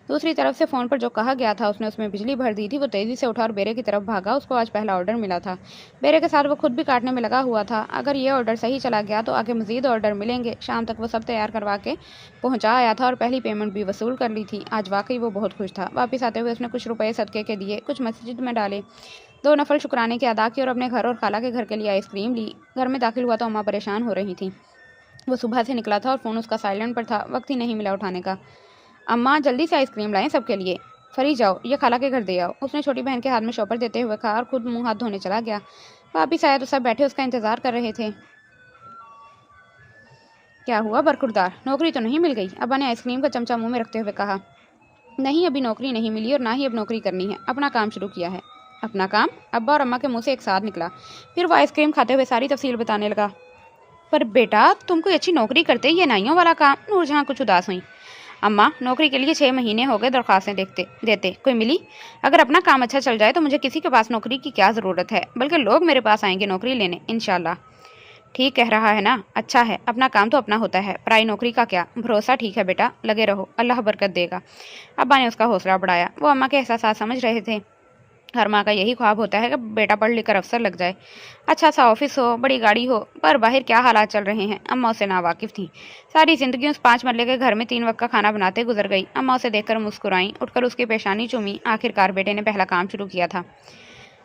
दूसरी तरफ से फ़ोन पर जो कहा गया था उसने उसमें बिजली भर दी थी। वो तेज़ी से उठा और बेरे की तरफ भागा। उसको आज पहला ऑर्डर मिला था। बेरे के साथ वो खुद भी काटने में लगा हुआ था। अगर ये ऑर्डर सही चला गया तो आगे मज़ीद ऑर्डर मिलेंगे। शाम तक वो सब तैयार करवा के पहुँचा आया था और पहली पेमेंट भी वसूल कर ली थी। आज वाकई वो बहुत खुश था। वापस आते हुए उसने कुछ रुपये सदक़े के दिए, कुछ मस्जिद में डाले, 2 नफल शुक्राने के अदा किए और अपने घर और खाला के घर के लिए आइसक्रीम ली। घर में दाखिल हुआ तो अम्मा परेशान हो रही थी। वो सुबह से निकला था और फ़ोन उसका साइलेंट पर था। वक्त ही नहीं मिला उठाने का। अम्मा जल्दी से आइसक्रीम लाएं सबके लिए। फरी जाओ, ये खाला के घर दे आओ। उसने छोटी बहन के हाथ में शॉपर देते हुए कहा और खुद मुंह हाथ धोने चला गया। वापिस आया तो सब बैठे उसका इंतजार कर रहे थे। क्या हुआ बरखुरदार, नौकरी तो नहीं मिल गई? अब्बा ने आइसक्रीम का चमचा मुँह में रखते हुए कहा। नहीं, अभी नौकरी नहीं मिली और ना ही अब नौकरी करनी है। अपना काम शुरू किया है। अपना काम? अब्बा और अम्मा के मुँह से एक साथ निकला। फिर वो आइसक्रीम खाते हुए सारी तफसील बताने लगा। पर बेटा तुम कोई अच्छी नौकरी करते, ये नाइयों वाला काम? नूरजहां कुछ उदास हुई। अम्मा नौकरी के लिए 6 महीने हो गए दरख्वास्तें देते कोई मिली। अगर अपना काम अच्छा चल जाए तो मुझे किसी के पास नौकरी की क्या ज़रूरत है, बल्कि लोग मेरे पास आएंगे नौकरी लेने इंशाल्लाह। ठीक कह रहा है ना? अच्छा है, अपना काम तो अपना होता है, पराई नौकरी का क्या भरोसा। ठीक है बेटा, लगे रहो, अल्लाह बरकत देगा। अब्बा ने उसका हौसला बढ़ाया। वो अम्मा के एहसास समझ रहे थे। हर माँ का यही ख्वाब होता है कि बेटा पढ़ लिख कर अफसर लग जाए, अच्छा सा ऑफिस हो, बड़ी गाड़ी हो। पर बाहर क्या हालात चल रहे हैं अम्मा उससे नावाकिफ़ थी। सारी ज़िंदगी उस 5 मरले के घर में 3 वक्त का खाना बनाते गुजर गई। अम्मा उसे देखकर मुस्कुराई, उठकर उसकी पेशानी चूमी। आखिरकार बेटे ने पहला काम शुरू किया था।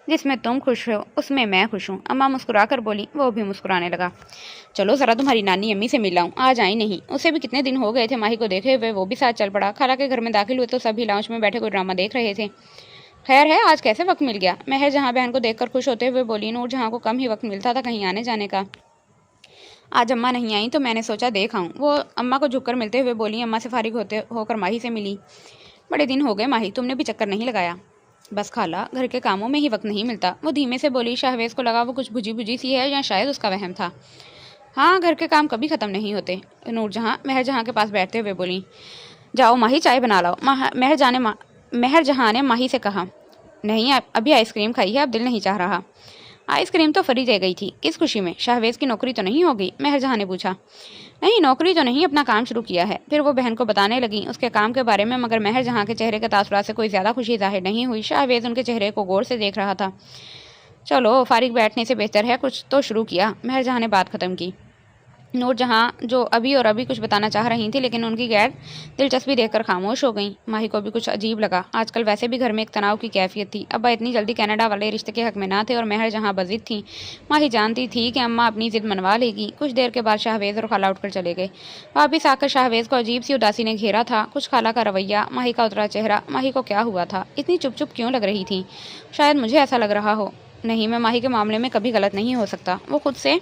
جس میں تم خوش ہو اس میں میں خوش ہوں، اماں مسکرا کر بولی۔ وہ بھی مسکرانے لگا۔ چلو ذرا تمہاری نانی امی سے مل لاؤں، آج آئی نہیں، اسے بھی کتنے دن ہو گئے تھے۔ ماہی کو دیکھے ہوئے وہ بھی ساتھ چل پڑا۔ خالہ کے گھر میں داخل ہوئے تو سبھی لاؤنج میں بیٹھے کوئی ڈرامہ دیکھ رہے تھے۔ خیر ہے، آج کیسے وقت مل گیا؟ مہر جہاں بہن کو دیکھ کر خوش ہوتے ہوئے بولی۔ نور جہاں کو کم ہی وقت ملتا تھا کہیں آنے جانے کا۔ آج اماں نہیں آئیں تو میں نے سوچا دیکھ آؤں، وہ اماں کو جھک کر ملتے ہوئے بولی۔ اماں سے فارغ ہو کر ماہی سے ملی۔ بڑے دن ہو گئے ماہی، تم نے بھی چکر نہیں لگایا؟ بس خالہ، گھر کے کاموں میں ہی وقت نہیں ملتا، وہ دھیمے سے بولی۔ شاہویز کو لگا وہ کچھ بجھی بجھی سی ہے یا شاید اس کا وہم تھا۔ ہاں، گھر کے کام کبھی ختم نہیں ہوتے، نور جہاں مہر جہاں کے پاس بیٹھتے ہوئے بولی۔ جاؤ ماہی، چائے بنا لاؤ، مہر جہاں نے ماہی سے کہا۔ نہیں، ابھی آئس کریم کھائی ہے، اب دل نہیں چاہ رہا۔ آئس کریم تو فری دے گئی تھی، کس خوشی میں؟ شاہویز کی نوکری تو نہیں ہوگی؟ مہر جہاں نے پوچھا۔ نہیں، نوکری تو نہیں، اپنا کام شروع کیا ہے۔ پھر وہ بہن کو بتانے لگی اس کے کام کے بارے میں، مگر مہر جہاں کے چہرے کے تاثرات سے کوئی زیادہ خوشی ظاہر نہیں ہوئی۔ شاہویز ان کے چہرے کو غور سے دیکھ رہا تھا۔ چلو، فارغ بیٹھنے سے بہتر ہے کچھ تو شروع کیا، مہر جہاں نے بات ختم کی۔ نور جہاں جو ابھی کچھ بتانا چاہ رہی تھی لیکن ان کی غیر دلچسپی دیکھ کر خاموش ہو گئیں۔ ماہی کو بھی کچھ عجیب لگا۔ آج کل ویسے بھی گھر میں ایک تناؤ کی کیفیت تھی۔ ابا اتنی جلدی کینیڈا والے رشتے کے حق میں نہ تھے اور مہر جہاں بضد تھیں۔ ماہی جانتی تھی کہ اماں اپنی ضد منوا لے گی۔ کچھ دیر کے بعد شاہویز اور خالہ اٹھ کر چلے گئے۔ واپس آ کر شاہویز کو عجیب سی اداسی نے گھیرا تھا۔ کچھ خالہ کا رویہ، ماہی کا اترا چہرہ۔ ماہی کو کیا ہوا تھا؟ اتنی چپ چپ کیوں لگ رہی تھی؟ شاید مجھے ایسا لگ رہا ہو۔ نہیں، میں ماہی کے معاملے میں کبھی غلط نہیں ہو سکتا۔ وہ خود سے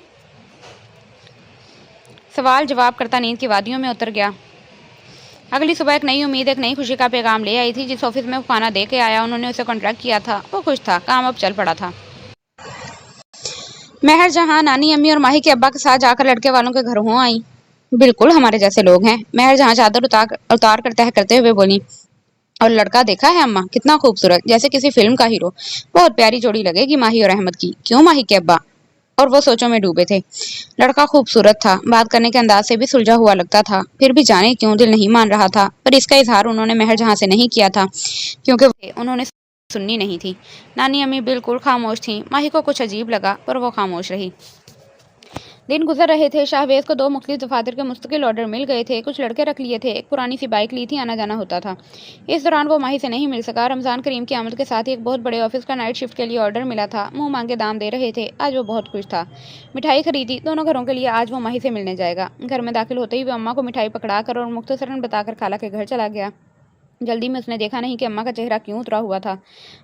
سوال جواب کرتا نیند کی وادیوں میں اتر گیا۔ اگلی صبح ایک نئی امید، ایک نئی خوشی کا پیغام لے آئی تھی۔ جس آفس میں وہ کھانا دے کے آیا، انہوں نے اسے کانٹریکٹ کیا تھا، وہ خوش تھا، کام اب چل پڑا تھا۔ مہر جہاں نانی امی اور ماہی کے ابا کے ساتھ جا کر لڑکے والوں کے گھر ہوں آئی۔ بالکل ہمارے جیسے لوگ ہیں، مہر جہاں چادر اتار کر تہہ کرتے ہوئے بولی۔ اور لڑکا دیکھا ہے اماں، کتنا خوبصورت، جیسے کسی فلم کا ہیرو۔ بہت پیاری جوڑی لگے گی ماہی اور احمد کی۔ کیوں؟ ماہی کے ابا اور وہ سوچوں میں ڈوبے تھے۔ لڑکا خوبصورت تھا، بات کرنے کے انداز سے بھی سلجھا ہوا لگتا تھا، پھر بھی جانے کیوں دل نہیں مان رہا تھا۔ پر اس کا اظہار انہوں نے مہر جہاں سے نہیں کیا تھا کیونکہ انہوں نے سننی نہیں تھی۔ نانی امی بالکل خاموش تھیں۔ ماہی کو کچھ عجیب لگا پر وہ خاموش رہی۔ دن گزر رہے تھے۔ شاہویز کو 2 مختلف دفاتر کے مستقل آرڈر مل گئے تھے۔ کچھ لڑکے رکھ لیے تھے، ایک پرانی سی بائک لی تھی، آنا جانا ہوتا تھا۔ اس دوران وہ ماہی سے نہیں مل سکا۔ رمضان کریم کی آمد کے ساتھ ہی ایک بہت بڑے آفس کا نائٹ شفٹ کے لیے آرڈر ملا تھا۔ منہ مانگے دام دے رہے تھے۔ آج وہ بہت خوش تھا۔ مٹھائی خریدی دونوں گھروں کے لیے۔ آج وہ ماہی سے ملنے جائے گا۔ گھر میں داخل ہوتے ہی وہ اماں کو مٹھائی پکڑا کر اور مختصراً بتا کر خالہ کے گھر چلا گیا۔ جلدی میں اس نے دیکھا نہیں کہ اماں کا چہرہ کیوں اترا ہوا تھا۔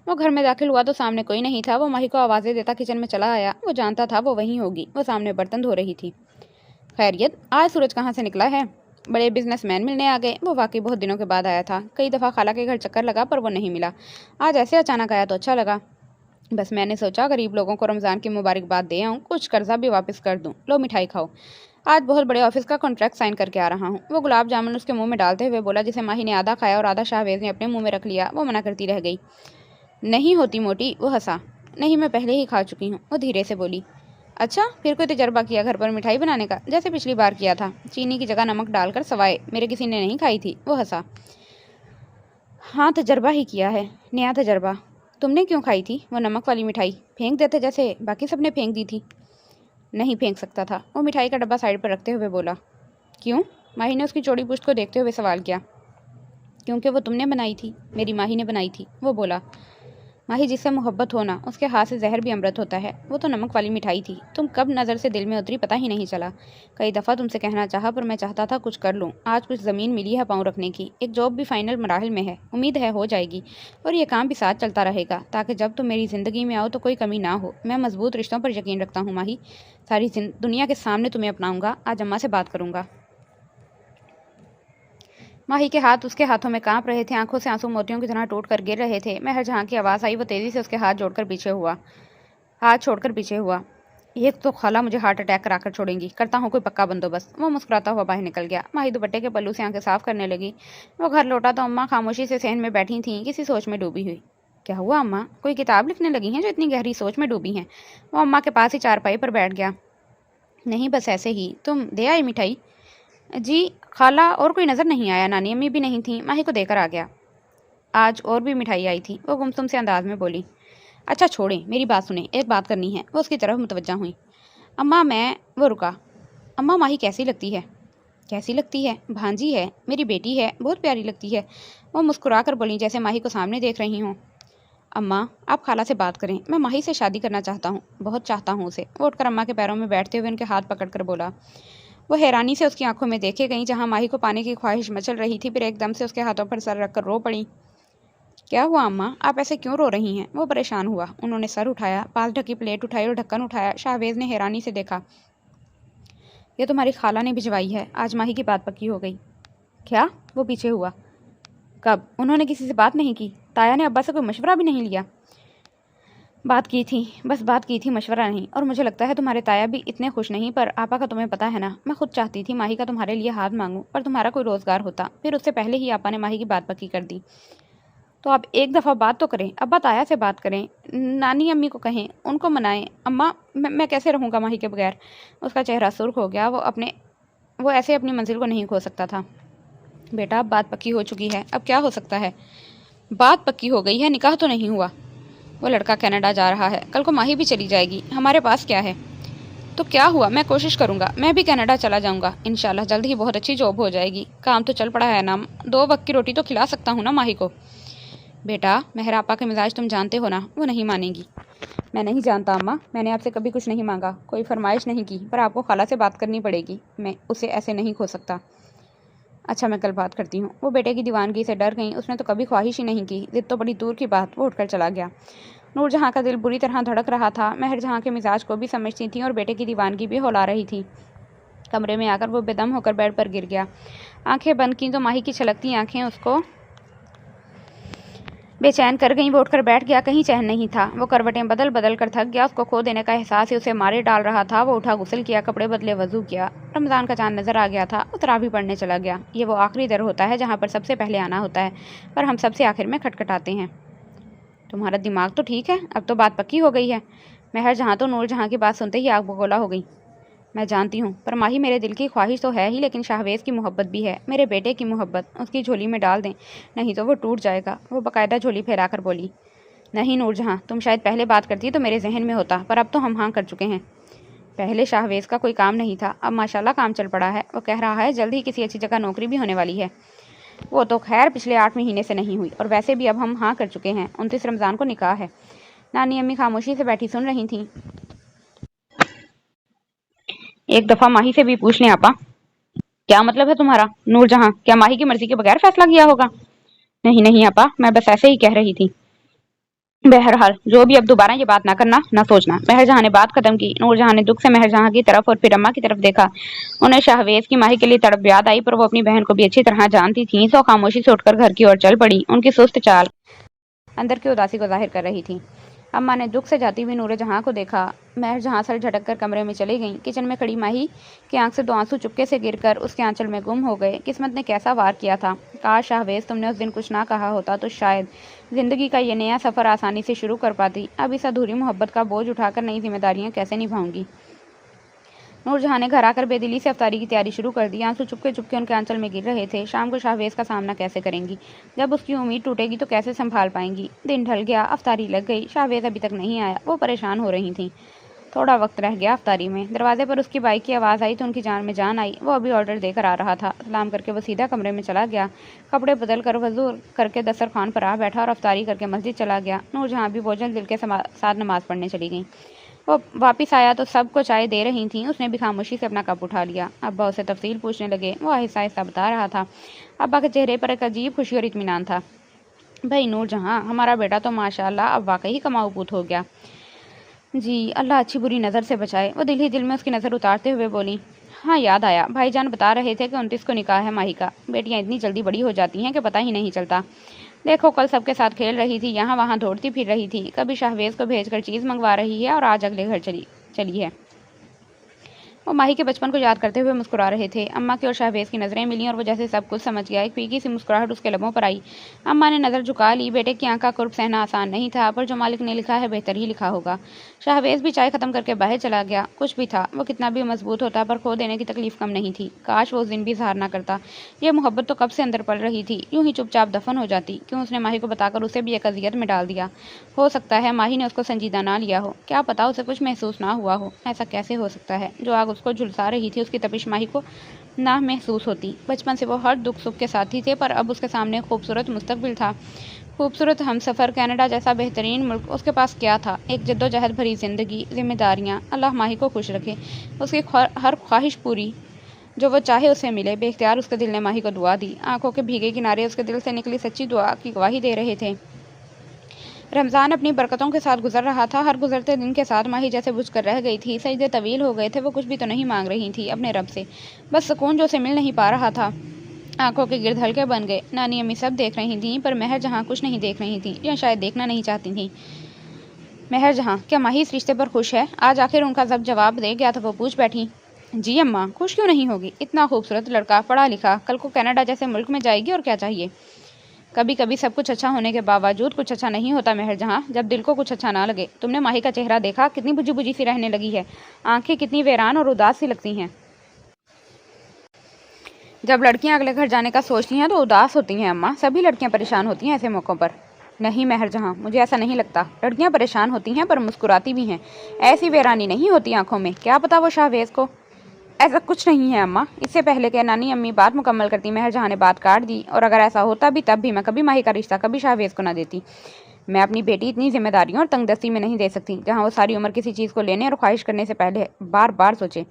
وہ گھر میں داخل ہوا تو سامنے کوئی نہیں تھا۔ وہ ماہی کو آوازیں دیتا کچن میں چلا آیا۔ وہ جانتا تھا وہ وہیں ہوگی۔ وہ سامنے برتن دھو رہی تھی۔ خیریت، آج سورج کہاں سے نکلا ہے؟ بڑے بزنس مین ملنے آ گئے۔ وہ واقعی بہت دنوں کے بعد آیا تھا۔ کئی دفعہ خالہ کے گھر چکر لگا پر وہ نہیں ملا۔ آج ایسے اچانک آیا تو اچھا لگا۔ بس میں نے سوچا غریب لوگوں کو رمضان کی مبارکباد دے آؤں، کچھ قرضہ بھی واپس کر دوں۔ لو مٹھائی کھاؤ۔ آج بہت بڑے آفس کا کانٹریکٹ سائن کر کے آ رہا ہوں۔ وہ گلاب جامن اس کے منہ میں ڈالتے ہوئے بولا، جسے ماہی نے آدھا کھایا اور آدھا شاہویز نے اپنے منہ میں رکھ لیا۔ وہ منع کرتی رہ گئی۔ نہیں ہوتی موٹی، وہ ہنسا۔ نہیں، میں پہلے ہی کھا چکی ہوں، وہ دھیرے سے بولی۔ اچھا، پھر کوئی تجربہ کیا گھر پر مٹھائی بنانے کا؟ جیسے پچھلی بار کیا تھا، چینی کی جگہ نمک ڈال کر، سوائے میرے کسی نے نہیں کھائی تھی، وہ ہنسا۔ ہاں، تجربہ ہی کیا ہے، نیا تجربہ۔ تم نے کیوں کھائی تھی وہ نمک والی مٹھائی؟ پھینک دیتے جیسے باقی سب نے پھینک دی تھی۔ نہیں پھینک سکتا تھا، وہ مٹھائی کا ڈبہ سائڈ پر رکھتے ہوئے بولا۔ کیوں؟ ماہی نے اس کی چوڑی پشت کو دیکھتے ہوئے سوال کیا۔ کیونکہ وہ تم نے بنائی تھی، میری ماہی نے بنائی تھی، وہ بولا۔ ماہی جس سے محبت ہونا، اس کے ہاتھ سے زہر بھی امرت ہوتا ہے۔ وہ تو نمک والی مٹھائی تھی، تم کب نظر سے دل میں اتری پتہ ہی نہیں چلا۔ کئی دفعہ تم سے کہنا چاہا پر میں چاہتا تھا کچھ کر لوں۔ آج کچھ زمین ملی ہے پاؤں رکھنے کی، ایک جاب بھی فائنل مراحل میں ہے، امید ہے ہو جائے گی، اور یہ کام بھی ساتھ چلتا رہے گا تاکہ جب تم میری زندگی میں آؤ تو کوئی کمی نہ ہو۔ میں مضبوط رشتوں پر یقین رکھتا ہوں ماہی، ساری دنیا کے سامنے تمہیں اپناؤں گا۔ آج اماں سے بات کروں گا۔ ماہی کے ہاتھ اس کے ہاتھوں میں کانپ رہے تھے، آنکھوں سے آنسو موتیوں کی طرح ٹوٹ کر گر رہے تھے۔ مہر جہاں کی آواز آئی، وہ تیزی سے اس کے ہاتھ چھوڑ کر پیچھے ہوا۔ ایک تو خالہ مجھے ہارٹ اٹیک کرا کر چھوڑیں گی، کرتا ہوں کوئی پکا بندوبست۔ وہ مسکراتا ہوا باہر نکل گیا۔ ماہی دوپٹے کے پلو سے آنکھیں صاف کرنے لگی۔ وہ گھر لوٹا تو اماں خاموشی سے صحن میں بیٹھی تھیں، کسی سوچ میں ڈوبی ہوئی۔ کیا ہوا اماں؟ کوئی کتاب لکھنے لگی ہیں جو اتنی گہری سوچ میں ڈوبی ہیں؟ وہ اماں کے پاس ہی چارپائی پر بیٹھ گیا۔ نہیں، بس ایسے ہی۔ تم دے آئی مٹھائی؟ جی خالہ، اور کوئی نظر نہیں آیا، نانی امی بھی نہیں تھیں، ماہی کو دے کر آ گیا۔ آج اور بھی مٹھائی آئی تھی، وہ گمسم سے انداز میں بولی۔ اچھا چھوڑیں، میری بات سنیں، ایک بات کرنی ہے۔ وہ اس کی طرف متوجہ ہوئی۔ اماں وہ رکا۔ اماں ماہی کیسی لگتی ہے؟ کیسی لگتی ہے؟ بھانجی ہے، میری بیٹی ہے، بہت پیاری لگتی ہے، وہ مسکرا کر بولی، جیسے ماہی کو سامنے دیکھ رہی ہوں۔ अम्मा आप खाला से बात करें, मैं माही से शादी करना चाहता हूँ, बहुत चाहता हूँ उसे। वो उठकर अम्मा के पैरों में बैठते हुए उनके हाथ पकड़कर बोला। वो हैरानी से उसकी आंखों में देखे गई, जहाँ माही को पाने की ख्वाहिश मचल रही थी, फिर एकदम से उसके हाथों पर सर रखकर रो पड़ी। क्या हुआ अम्मा, आप ऐसे क्यों रो रही हैं? वो परेशान हुआ। उन्होंने सर उठाया, पास ढकी प्लेट उठाई और ढक्कन उठाया। शाहवेज ने हैरानी से देखा। ये तुम्हारी खाला ने भिजवाई है। आज माही की बात पक्की हो गई। क्या? वो पीछे हुआ। कब? उन्होंने किसी से बात नहीं की? ताया ने अब्बा से कोई मशवरा भी नहीं लिया? बात की थी, बस बात की थी, मशवरा नहीं। और मुझे लगता है तुम्हारे ताया भी इतने खुश नहीं, पर आपा का तुम्हें पता है ना, मैं खुद चाहती थी माही का तुम्हारे लिए हाथ मांगूं, पर तुम्हारा कोई रोजगार होता, फिर उससे पहले ही आपा ने माही की बात पक्की कर दी। तो आप एक दफ़ा बात तो करें, अब्बा ताया से बात करें, नानी अम्मी को कहें, उनको मनाएं। अम्मा मैं कैसे रहूँगा माही के बगैर? उसका चेहरा सुर्ख हो गया। वो ऐसे अपनी मंजिल को नहीं खो सकता था। बेटा, अब बात पक्की हो चुकी है, अब क्या हो सकता है? बात पक्की हो गई है, निकाह तो नहीं हुआ। वो लड़का कनाडा जा रहा है, कल को माही भी चली जाएगी, हमारे पास क्या है? तो क्या हुआ, मैं कोशिश करूंगा, मैं भी कनाडा चला जाऊंगा, इंशाल्लाह जल्द ही बहुत अच्छी जॉब हो जाएगी। काम तो चल पड़ा है ना, 2 वक्त की रोटी तो खिला सकता हूँ ना माही को। बेटा, मेहर आपा के मिजाज तुम जानते हो ना, वो नहीं मानेगी। मैं नहीं जानता अम्मा, मैंने आपसे कभी कुछ नहीं मांगा, कोई फरमाइश नहीं की, पर आपको खाला से बात करनी पड़ेगी, मैं उसे ऐसे नहीं खो सकता। अच्छा, मैं कल बात करती हूँ। वो बेटे की दीवानगी से डर गई, उसने तो कभी ख्वाहिश ही नहीं की, जिद तो बड़ी दूर की बात। वो उठकर चला गया। नूरजहाँ का दिल बुरी तरह धड़क रहा था। महर जहाँ के मिजाज को भी समझती थी और बेटे की दीवानगी भी हौला रही थी। कमरे में आकर वो बेदम होकर बेड पर गिर गया। आंखें बंद की तो माही की छलकती आंखें उसको बेचैन कर गईं। वो उठकर बैठ गया, कहीं चैन नहीं था। वो करवटें बदल बदल कर थक गया। उसको खो देने का एहसास ही उसे मारे डाल रहा था। वो उठा, गुस्ल किया, कपड़े बदले, वजू किया। रमज़ान का चांद नजर आ गया था। वो तरावी पढ़ने चला गया। ये वो आखिरी दर होता है जहाँ पर सबसे पहले आना होता है, पर हम सबसे आखिर में खटखटाते हैं। तुम्हारा दिमाग तो ठीक है, अब तो बात पक्की हो गई है। महर जहाँ तो नूरजहाँ की बात सुनते ही आग बगोला हो गई। मैं जानती हूँ, पर माही मेरे दिल की ख्वाहिश तो है ही, लेकिन शाहवेज की मोहब्बत भी है, मेरे बेटे की मोहब्बत। उसकी झोली में डाल दें, नहीं तो वो टूट जाएगा। वो बाकायदा झोली फैलाकर बोली। नहीं नूरजहाँ, तुम शायद पहले बात करती तो मेरे जहन में होता, पर अब तो हम हाँ कर चुके हैं। पहले शाहवेज का कोई काम नहीं था, अब माशाल्लाह काम चल पड़ा है। वो कह रहा है जल्द ही किसी अच्छी जगह नौकरी भी होने वाली है। वो तो खैर पिछले 8 महीने से नहीं हुई, और वैसे भी अब हम हाँ कर चुके हैं। 29 रमज़ान को निकाह है। नानी अम्मी खामोशी से बैठी सुन रही थी। एक दफा माही से भी पूछ लें आपा। क्या मतलब है तुम्हारा? नूरजहाँ, क्या माही की मर्जी के बगैर फैसला किया होगा? नहीं नहीं आपा, मैं बस ऐसे ही कह रही थी। बहरहाल जो भी, अब दोबारा ये बात ना करना, ना सोचना। महरजहाँ ने बात खत्म की। नूरजहाँ ने दुख से महरजहाँ की तरफ और फिर अम्मा की तरफ देखा। उन्हें शाहवेज की माही के लिए तड़प याद आई, पर वो अपनी बहन को भी अच्छी तरह जानती थी, सो खामोशी से उठकर घर की ओर चल पड़ी। उनकी सुस्त चाल अंदर की उदासी को जाहिर कर रही थी। अम्मा ने दुख से जाती हुई नूरजहाँ को देखा। महरजहाँ सर झटक कर कमरे में चली गईं। किचन में खड़ी माही की आंख से 2 आंसू चुपके से गिरकर उसके आंचल में गुम हो गए। किस्मत ने कैसा वार किया था। काश शाहवेज तुमने उस दिन कुछ ना कहा होता तो शायद जिंदगी का ये नया सफ़र आसानी से शुरू कर पाती। अब इस अधूरी मोहब्बत का बोझ उठाकर नई जिम्मेदारियां कैसे निभाऊंगी। नूरजहाँ ने घर आकर बेदिली से अफ्तारी की तैयारी शुरू कर दी। आंसू चुपके चुपके उनके आंचल में गिर रहे थे। शाम को शाहवेज का सामना कैसे करेंगी? जब उसकी उम्मीद टूटेगी तो कैसे संभाल पाएंगी? दिन ढल गया, अफ्तारी लग गई, शाहवेज अभी तक नहीं आया। वो परेशान हो रही थी। थोड़ा वक्त रह गया अफ्तारी में। दरवाजे पर उसकी बाइक की आवाज़ आई तो उनकी जान में जान आई। वो अभी ऑर्डर देकर आ रहा था। सलाम करके वो सीधा कमरे में चला गया। कपड़े बदल कर वजू करके दस्तरखान पर आ बैठा और अफ्तारी करके मस्जिद चला गया। नूरजहाँ भी बोझल दिल के साथ नमाज पढ़ने चली गई। वो वापिस आया तो सबको चाय दे रही थी। उसने भी खामोशी से अपना कप उठा लिया। अब्बा उसे तफसील पूछने लगे। वो आहिस्ता आहिस्ता बता रहा था। अब्बा के चेहरे पर एक अजीब खुशी और इत्मीनान था। भाई नूरजहाँ, हमारा बेटा तो माशाल्लाह अब वाकई ही कमाऊ पूत हो गया। जी, अल्लाह अच्छी बुरी नज़र से बचाए। वो दिल ही दिल में उसकी नज़र उतारते हुए बोली। हाँ, याद आया, भाईजान बता रहे थे कि 29 को निकाह है माही का। बेटियां इतनी जल्दी बड़ी हो जाती हैं कि पता ही नहीं चलता। देखो, कल सबके साथ खेल रही थी, यहाँ वहाँ दौड़ती फिर रही थी, कभी शाहवेज को भेजकर चीज़ मंगवा रही है और आज अगले घर चली है। वो माही के बचपन को याद करते हुए मुस्कुरा रहे थे। अम्मा की और शाहवेज की नज़रें मिलीं और वो जैसे सब कुछ समझ गया। एक फीकी सी मुस्कुराहट उसके लबों पर आई। अम्मा ने नज़र झुका ली। बेटे की आंख का कुर्ब सहना आसान नहीं था, पर जो मालिक ने लिखा है बेहतर ही लिखा होगा। शाहवेज भी चाय खत्म करके बाहर चला गया। कुछ भी था, वो कितना भी मजबूत होता, पर खो देने की तकलीफ कम नहीं थी। काश वो उस दिन भी इजहार ना करता। ये मोहब्बत तो कब से अंदर पल रही थी, यूं ही चुपचाप दफन हो जाती। क्यों उसने माही को बताकर उसे भी एक अजियत में डाल दिया? हो सकता है माही ने उसको संजीदा ना लिया हो। क्या पता उसे कुछ महसूस ना हुआ हो। ऐसा कैसे हो सकता है? जो आग उसको झुलसा रही थी उसकी तपिश माही को ना महसूस होती। बचपन से वो हर दुख सुख के साथी थे, पर अब उसके सामने खूबसूरत मुस्तकबिल था। खूबसूरत हमसफ़र, कनाडा जैसा बेहतरीन मुल्क, उसके पास क्या था? एक जद्दोजहद भरी ज़िंदगी, ज़िम्मेदारियाँ। अल्लाह माही को खुश रखे, उसकी हर ख्वाहिश पूरी जो वो चाहे उसे मिले। बेख्तियार उसके दिल ने माही को दुआ दी। आंखों के भीगे किनारे उसके दिल से निकली सच्ची दुआ की गवाही दे रहे थे। रमज़ान अपनी बरकतों के साथ गुजर रहा था। हर गुजरते दिन के साथ माही जैसे बुझ कर रह गई थी। सजदे तवील हो गए थे। वो कुछ भी तो नहीं मांग रही थी अपने रब से, बस सुकून जो उसे मिल नहीं पा रहा था। आंखों के गिर्द हल्के बन गए। नानी अम्मी सब देख रही थीं, पर महर जहाँ कुछ नहीं देख रही थी, या शायद देखना नहीं चाहती थी। महर जहाँ, क्या माही इस रिश्ते पर खुश है? आज आखिर उनका जब जवाब दे गया तो वो पूछ बैठी, जी अम्मा, खुश क्यों नहीं होगी? इतना खूबसूरत लड़का, पढ़ा लिखा, कल को कनाडा जैसे मुल्क में जाएगी, और क्या चाहिए? कभी कभी सब कुछ अच्छा होने के बावजूद कुछ अच्छा नहीं होता महर जहाँ, जब दिल को कुछ अच्छा ना लगे। तुमने माही का चेहरा देखा? कितनी बुझी बुझी सी रहने लगी है। आंखें कितनी वीरान और उदास सी लगती हैं। जब लड़कियां अगले घर जाने का सोचती हैं तो उदास होती हैं अम्मा। सभी लड़कियां परेशान होती हैं ऐसे मौक़ों पर। नहीं महर जहाँ, मुझे ऐसा नहीं लगता। लड़कियां परेशान होती हैं पर मुस्कुराती भी हैं। ऐसी वीरानी नहीं होती आंखों में। क्या पता वो शाहवेज़ को। ऐसा कुछ नहीं है अम्मा। इससे पहले कि नानी अम्मी बात मुकम्मल करती, महर जहाँ ने बात काट दी। और अगर ऐसा होता भी तब भी मैं कभी माही का रिश्ता कभी शाहवेज़ को ना देती। मैं अपनी बेटी इतनी जिम्मेदारियों और तंगदस्ती में नहीं दे सकती, जहाँ वो सारी उम्र किसी चीज़ को लेने और ख्वाहिश करने से पहले बार बार सोचे।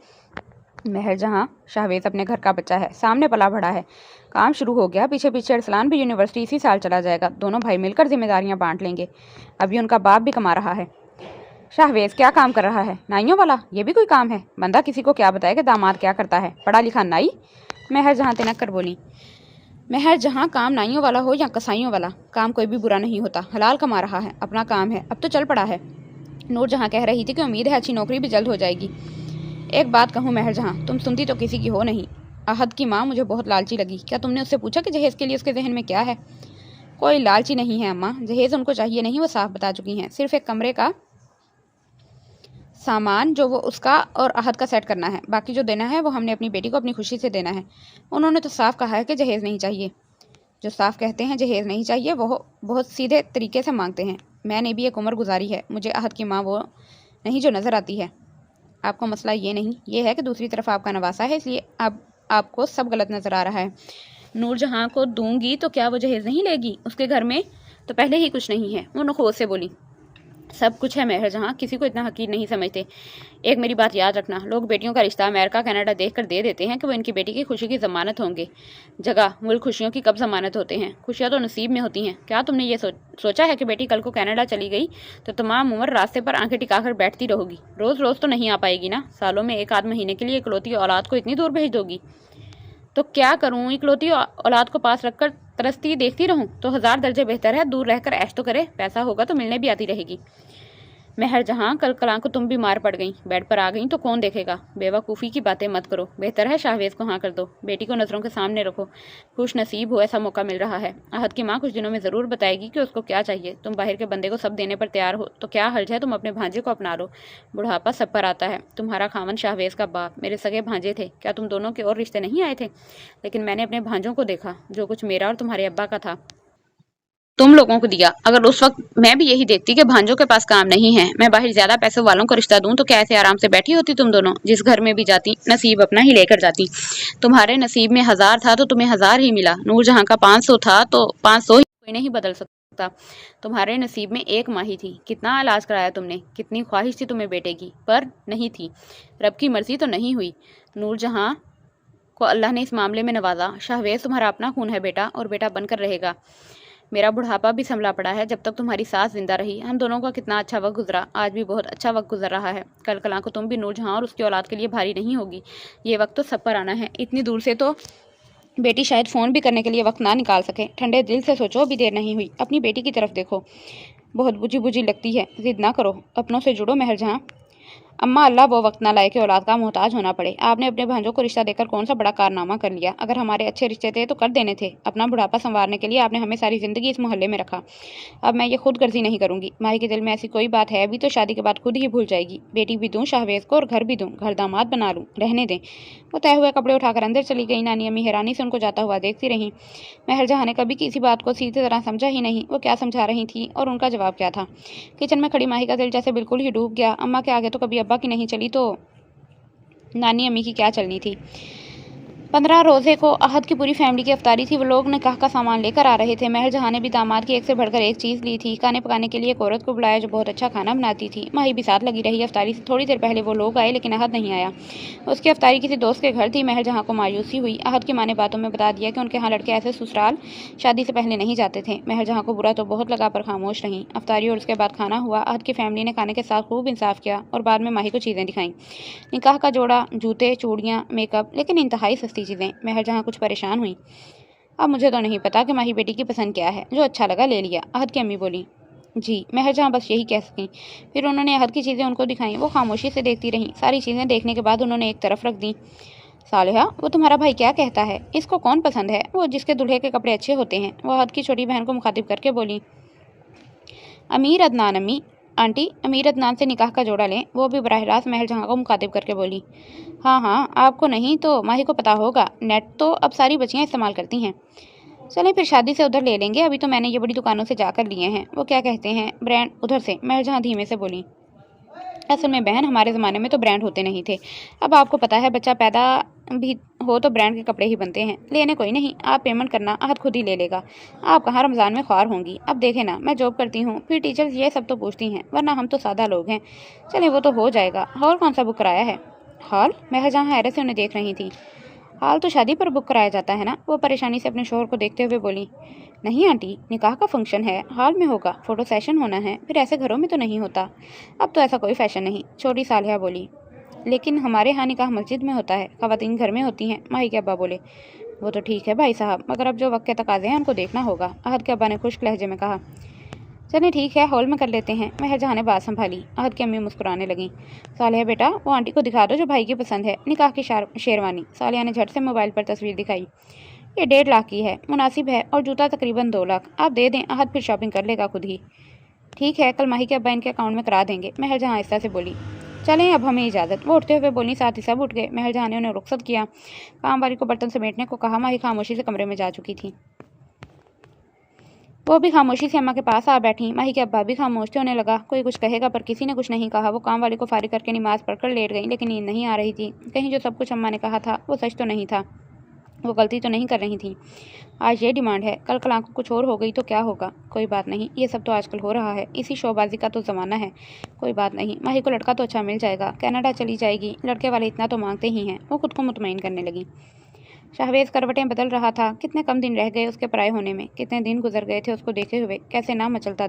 महर जहाँ, शाहवेज़ अपने घर का बच्चा है, सामने पला बढ़ा है, काम शुरू हो गया। पीछे पीछे अरसलान भी यूनिवर्सिटी इसी साल चला जाएगा। दोनों भाई मिलकर जिम्मेदारियां बांट लेंगे। अभी उनका बाप भी कमा रहा है। शाहवेज़ क्या काम कर रहा है? नाइयों वाला? ये भी कोई काम है? बंदा किसी को क्या बताए कि दामाद क्या करता है? पढ़ा लिखा नाई? महर जहाँ तिनक कर बोली। महर जहाँ, काम नाइयों वाला हो या कसाईयों वाला, काम कोई भी बुरा नहीं होता। हलाल कमा रहा है, अपना काम है, अब तो चल पड़ा है। नूर जहाँ कह रही थी कि उम्मीद है अच्छी नौकरी भी जल्द हो जाएगी। एक बात कहूँ महर जहाँ, तुम सुनती तो किसी की हो नहीं। अहद की माँ मुझे बहुत लालची लगी। क्या तुमने उससे पूछा कि जहेज़ के लिए उसके जहन में क्या है? कोई लालची नहीं है अम्मा। जहेज़ उनको चाहिए नहीं, वो साफ बता चुकी हैं। सिर्फ एक कमरे का सामान जो वो उसका और अहद का सेट करना है। बाकी जो देना है वो हमने अपनी बेटी को अपनी खुशी से देना है। उन्होंने तो साफ कहा है कि जहेज़ नहीं चाहिए। जो साफ कहते हैं जहेज़ नहीं चाहिए, वो बहुत सीधे तरीके से मांगते हैं। मैंने भी एक उम्र गुजारी है। मुझे अहद की माँ वो नहीं जो नज़र आती है। आपको मसला ये नहीं, ये है कि दूसरी तरफ आपका नवासा है, इसलिए अब आपको सब गलत नज़र आ रहा है। नूर जहाँ को दूंगी तो क्या वो जहेज़ नहीं लेगी? उसके घर में तो पहले ही कुछ नहीं है। वो नखोद से बोली। सब कुछ है महर जहाँ, किसी को इतना हकीर नहीं समझते। एक मेरी बात याद रखना, लोग बेटियों का रिश्ता अमेरिका कनाडा देख कर दे देते हैं कि वो इनकी बेटी की खुशी की ज़मानत होंगे। जगह मुल्क खुशियों की कब ज़मानत होते हैं? खुशियाँ तो नसीब में होती हैं। क्या तुमने ये सोचा है कि बेटी कल को कनाडा चली गई तो तमाम उम्र रास्ते पर आंखें टिकाकर बैठती रहोगी? रोज़ रोज़ तो नहीं आ पाएगी ना। सालों में एक आध महीने के लिए इकलौती औलाद को इतनी दूर भेज दोगी? तो क्या करूं? इकलौती औलाद को पास रखकर तरसती देखती रहूं? तो 1000 दर्जे बेहतर है दूर रहकर ऐश तो करे। पैसा होगा तो मिलने भी आती रहेगी। महर जहाँ, कल कलां को तुम बीमार पड़ गई, बेड पर आ गई तो कौन देखेगा? बेवकूफ़ी की बातें मत करो। बेहतर है शाहवेज़ को हाँ कर दो। बेटी को नज़रों के सामने रखो। खुश नसीब हो, ऐसा मौका मिल रहा है। अहद की माँ कुछ दिनों में ज़रूर बताएगी कि उसको क्या चाहिए। तुम बाहर के बंदे को सब देने पर तैयार हो तो क्या हर्ज है? तुम अपने भांजे को अपना लो। बुढ़ापा सब पर आता है। तुम्हारा खामन शाहवेज़ का बाप मेरे सगे भांजे थे। क्या तुम दोनों के और रिश्ते नहीं आए थे? लेकिन मैंने अपने भांजों को देखा, जो कुछ मेरा और तुम्हारे अब्बा का था तुम लोगों को दिया। अगर उस वक्त मैं भी यही देखती कि भांजों के पास काम नहीं है, मैं बाहर ज्यादा पैसे वालों को रिश्ता दूं, तो क्या ऐसे आराम से बैठी होती तुम दोनों? जिस घर में भी जाती नसीब अपना ही लेकर जाती। तुम्हारे नसीब में 1000 था तो तुम्हें 1000 ही मिला। नूर जहाँ का 500 था तो 500 ही, कोई नहीं बदल सकता। तुम्हारे नसीब में एक माही थी। कितना इलाज कराया तुमने, कितनी ख्वाहिश थी तुम्हें बेटे की, पर नहीं थी। रब की मर्जी तो नहीं हुई। नूर जहाँ को अल्लाह ने इस मामले में नवाजा। शाहवेज़ तुम्हारा अपना खून है बेटा, और बेटा बनकर रहेगा। मेरा बुढ़ापा भी संभला पड़ा है जब तक तुम्हारी सास जिंदा रही। हम दोनों का कितना अच्छा वक्त गुजरा, आज भी बहुत अच्छा वक्त गुजर रहा है। कल कलां को तुम भी नूर जहाँ और उसकी औलाद के लिए भारी नहीं होगी। ये वक्त तो सब पर आना है। इतनी दूर से तो बेटी शायद फ़ोन भी करने के लिए वक्त ना निकाल सके। ठंडे दिल से सोचो, अभी देर नहीं हुई। अपनी बेटी की तरफ देखो, बहुत बुझी बुझी लगती है। जिद ना करो, अपनों से जुड़ो महर जहाँ। अम्मा, अल्लाह वो वक्त ना लाए कि औलाद का मोहताज होना पड़े। आपने अपने भांजों को रिश्ता देकर कौन सा बड़ा कारनामा कर लिया? अगर हमारे अच्छे रिश्ते थे तो कर देने थे। अपना बुढ़ापा संवारने के लिए आपने हमें सारी ज़िंदगी इस मोहल्ले में रखा। अब मैं ये खुद गर्जी नहीं करूँगी। माही के दिल में ऐसी कोई बात है भी तो शादी के बाद खुद ही भूल जाएगी। बेटी भी दूँ शाहवेज़ को और घर भी दूँ, घर दामाद बना लूँ, रहने दें। वो तय हुए कपड़े उठाकर अंदर चली गई। नानी अम्मी हैरानी से उनको जाता हुआ देखती रहीं। महर जहाँ ने कभी किसी बात को सीधी तरह समझा ही नहीं। वो क्या समझा रही थी और उनका जवाब क्या था? किचन में खड़ी माही का दिल जैसे बिल्कुल ही डूब गया। अम्मा के आगे तो कभी अब्बा की नहीं चली तो नानी अम्मी की क्या चलनी थी? 15 रोज़े को अहद की पूरी फैमिली की अफ्तारी थी। वो लोग निकाह का सामान लेकर आ रहे थे। महर जहाँ ने भी दामाद की एक से बढ़कर एक चीज़ ली थी। खाने पकाने के लिए एक औरत को बुलाया जो बहुत अच्छा खाना बनाती थी। माही भी साथ लगी रही। अफ्तारी से थोड़ी देर पहले वो लोग आए लेकिन अहद नहीं आया। उसकी अफ्तारी किसी दोस्त के घर थी। महर जहाँ को मायूसी हुई। अहद की माँ ने बातों में बता दिया कि उनके यहाँ लड़के ऐसे ससुराल शादी से पहले नहीं जाते थे। महर जहाँ को बुरा तो बहुत लगा पर खामोश रहीं। अफ्तारी और उसके बाद खाना हुआ। अहद की फैमिली ने खाने के साथ खूब इंसाफ किया और बाद में माही को चीज़ें दिखाईं। निकाह का जोड़ा, जूते, चूड़ियाँ, मेकअप, लेकिन इंतहाई सस्ती चीज़ें। महर जहाँ कुछ परेशान हुई। अब मुझे तो नहीं पता कि माही बेटी की पसंद क्या है, जो अच्छा लगा ले लिया, अहद की अम्मी बोली। जी, महर जहाँ बस यही कह सकीं। फिर उन्होंने अहद की चीज़ें उनको दिखाईं। वो खामोशी से देखती रहीं। सारी चीज़ें देखने के बाद उन्होंने एक तरफ रख दी। सालिहा, वो तुम्हारा भाई क्या कहता है? इसको कौन पसंद है? वो जिसके दूल्हे के कपड़े अच्छे होते हैं। वो अहद की छोटी बहन को मुखातिब करके बोली। अमीर अदनान अम्मी, आंटी अमीर अदनान से निकाह का जोड़ा लें। वो भी बराह रास्त महर जहाँ को मुखातिब करके बोली। हाँ हाँ, आपको नहीं तो माही को पता होगा। नेट तो अब सारी बच्चियाँ इस्तेमाल करती हैं। चलें फिर शादी से उधर ले लेंगे। अभी तो मैंने ये बड़ी दुकानों से जाकर लिए हैं। वो क्या कहते हैं, ब्रांड, उधर से। महर जहाँ धीमे से बोली। असल में बहन, हमारे ज़माने में तो ब्रांड होते नहीं थे। अब आपको पता है, बच्चा पैदा भी हो तो ब्रांड के कपड़े ही बनते हैं। लेने कोई नहीं, आप पेमेंट करना, अहद खुद ही ले लेगा। आप कहाँ रमज़ान में ख्वार होंगी। अब देखें ना, मैं जॉब करती हूँ, फिर टीचर्स ये सब तो पूछती हैं, वरना हम तो सादा लोग हैं। चलें, वो तो हो जाएगा। हॉल कौन सा बुक कराया है? हॉल? महर जहाँ हैरत से उन्हें देख रही थी। हाल तो शादी पर बुक कराया जाता है ना। वो परेशानी से अपने शोहर को देखते हुए बोली। नहीं आंटी, निकाह का फंक्शन है, हॉल में होगा, फोटो सेशन होना है, फिर ऐसे घरों में तो नहीं होता। अब तो ऐसा कोई फैशन नहीं, छोटी सालिया बोली। लेकिन हमारे यहाँ निकाह मस्जिद में होता है, ख़वातीन घर में होती हैं, माही के अब्बा बोले। वो तो ठीक है भाई साहब, मगर अब जो वक्त के तकाजे हैं उनको देखना होगा, अहद के अब्बा ने खुश्क लहजे में कहा। चलें ठीक है, हॉल में कर लेते हैं। महर जहाँ ने बात संभाली। अहद की अम्मी मुस्कुराने लगी। सालिया बेटा, वो आंटी को दिखा दो जो भाई की पसंद है, निकाह की शेरवानी। सालिया ने झट से मोबाइल पर तस्वीर दिखाई। ये 1.5 लाख की है, मुनासिब है, और जूता तकरीबन 2 लाख। आप दे दें, अहद फिर शॉपिंग कर लेगा खुद ही। ठीक है, कल माही के अब्बा इनके अकाउंट में करा देंगे। महर जहाँ आहिस्ता से बोली। चलें, अब हमें इजाज़त। वो उठते हुए बोली, साथ ही सब उठ गए। महर जहाँ ने उन्हें रुख्सत किया। काम वाली को बर्तन समेटने को कहा। माही खामोशी से कमरे में जा चुकी थी। वो भी खामोशी से अम्मा के पास आ बैठी। माही के अब्बा भी खामोश थे। उन्हें लगा कोई कुछ कहेगा, पर किसी ने कुछ नहीं कहा। वो काम वाली को फारिग करके नमाज पढ़कर लेट गई, लेकिन नींद नहीं आ रही थी। कहीं जो सब कुछ अम्मा ने कहा था वो सच तो नहीं था। वो गलती तो नहीं कर रही थी। आज ये डिमांड है, कल कल आंखों कुछ और हो गई तो क्या होगा? कोई बात नहीं, ये सब तो आजकल हो रहा है, इसी शोबाजी का तो ज़माना है। कोई बात नहीं, माही को लड़का तो अच्छा मिल जाएगा, कनाडा चली जाएगी, लड़के वाले इतना तो मांगते ही हैं। वो खुद को मुतमईन करने लगी। शाहवेज़ करवटें बदल रहा था। कितने कम दिन रह गए उसके पराये होने में, कितने दिन गुजर गए थे उसको देखे हुए। कैसे ना मचलता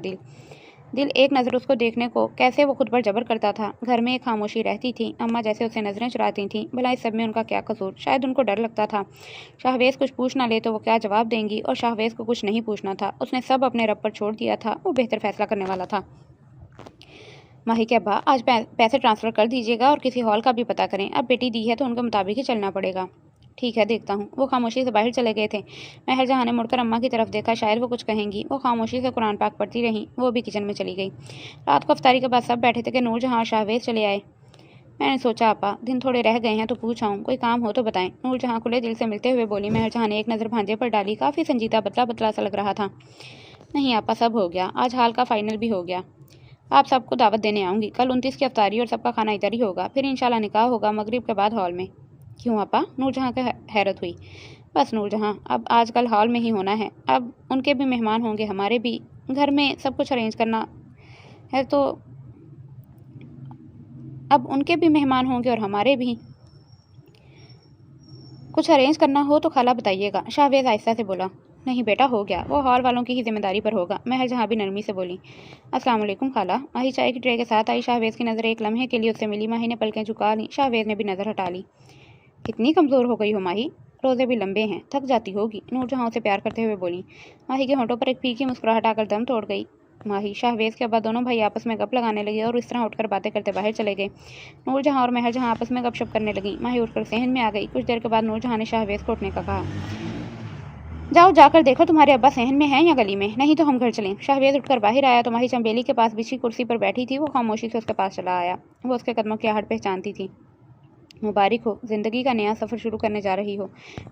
दिल एक नज़र उसको देखने को। कैसे वो खुद पर जबर करता था। घर में एक खामोशी रहती थी। अम्मा जैसे उसे नज़रें चुराती थीं। भला इस सब में उनका क्या कसूर? शायद उनको डर लगता था शाहवेज़ कुछ पूछ ना ले तो वो क्या जवाब देंगी, और शाहवेज़ को कुछ नहीं पूछना था। उसने सब अपने रब पर छोड़ दिया था। वो बेहतर फैसला करने वाला था। माही के अब्बा, आज पैसे ट्रांसफ़र कर दीजिएगा और किसी हॉल का भी पता करें। अब बेटी दी है तो उनके मुताबिक ही चलना पड़ेगा। ठीक है, देखता हूँ। वो खामोशी से बाहर चले गए थे। महर जहाँ ने मुड़कर अम्मा की तरफ देखा, शायद वो कुछ कहेंगी। वो खामोशी से कुरान पाक पढ़ती रही। वो भी किचन में चली गई। रात को अफ्तारी के बाद सब बैठे थे कि नूर जहाँ और शाहवेज़ चले आए। मैंने सोचा आपा, दिन थोड़े रह गए हैं तो पूछ आऊँ, कोई काम हो तो बताएं। नूर जहाँ खुले दिल से मिलते हुए बोली। महर जहाँ ने एक नज़र भांजे पर डाली। काफ़ी संजीदा, बदला बदला सा लग रहा था। नहीं आपा, सब हो गया। आज हाल का फाइनल भी हो गया। आप सबको दावत देने आऊँगी। कल 29 की अफ्तारी और सबका खाना इधर ही होगा। फिर इंशाल्लाह निकाह होगा मगरिब के बाद हॉल में। क्यों आपा? नूरजहाँ को हैरत हुई। बस नूरजहाँ, अब आजकल हॉल में ही होना है। अब उनके भी मेहमान होंगे, हमारे भी। घर में सब कुछ अरेंज करना है तो अब उनके भी मेहमान होंगे और हमारे भी। कुछ अरेंज करना हो तो खाला बताइएगा, शाहवेज़ आहिस्ता से बोला। नहीं बेटा, हो गया, वो हॉल वालों की ही जिम्मेदारी पर होगा। महर जहाँ भी नरमी से बोली। अस्सलाम वालेकुम खाला। माही चाय की ट्रे के साथ आई। शाहवेज़ की नज़र एक लम्हे के लिए उससे मिली। माही ने पलकें झुका ली। शाहवेज़ ने भी नज़र हटा ली। कितनी कमज़ोर हो गई हो माही, रोज़े भी लंबे हैं, थक जाती होगी। नूरजहाँ उसे प्यार करते हुए बोली। माही के होंठों पर एक फीकी मुस्कुराहट आकर दम तोड़ गई। माही, शाहवेज़ के अब्बा दोनों भाई आपस में गप लगाने लगे और इस तरह उठकर बातें करते बाहर चले गए। नूरजहाँ और महर जहाँ आपस में गपशप करने लगी। माही उठकर सहन में आ गई। कुछ देर के बाद नूरजहाँ ने शाहवेज़ को उठने का कहा। जाओ, जाकर देखो तुम्हारे अब्बा सहन में हैं या गली में, नहीं तो हम घर चलें। शाहवेज़ उठकर बाहर आया तो माही चंबेली के पास बिछी कुर्सी पर बैठी थी। वो खामोशी से उसके पास चला आया। वो उसके कदमों की आहट पहचानती थी। मुबारक हो, ज़िंदगी का नया सफ़र शुरू करने जा रही हो।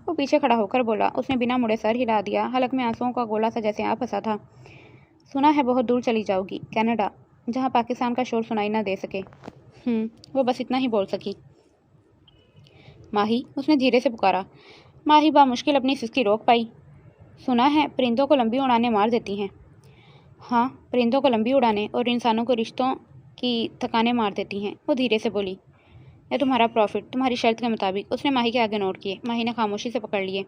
वो पीछे खड़ा होकर बोला। उसने बिना मुड़े सर हिला दिया। हलक में आंसुओं का गोला सा जैसे आ फंसा था। सुना है बहुत दूर चली जाओगी, कनाडा, जहाँ पाकिस्तान का शोर सुनाई ना दे सके। वो बस इतना ही बोल सकी। माही, उसने धीरे से पुकारा। माही बामुश्किल अपनी सिसकी रोक पाई। सुना है परिंदों को लंबी उड़ानें मार देती हैं। हाँ, परिंदों को लंबी उड़ानें और इंसानों को रिश्तों की थकानें मार देती हैं, वो धीरे से बोली। यह तुम्हारा प्रॉफिट, तुम्हारी शर्त के मुताबिक। उसने माही के आगे नोट किए। माही ने खामोशी से पकड़ लिए।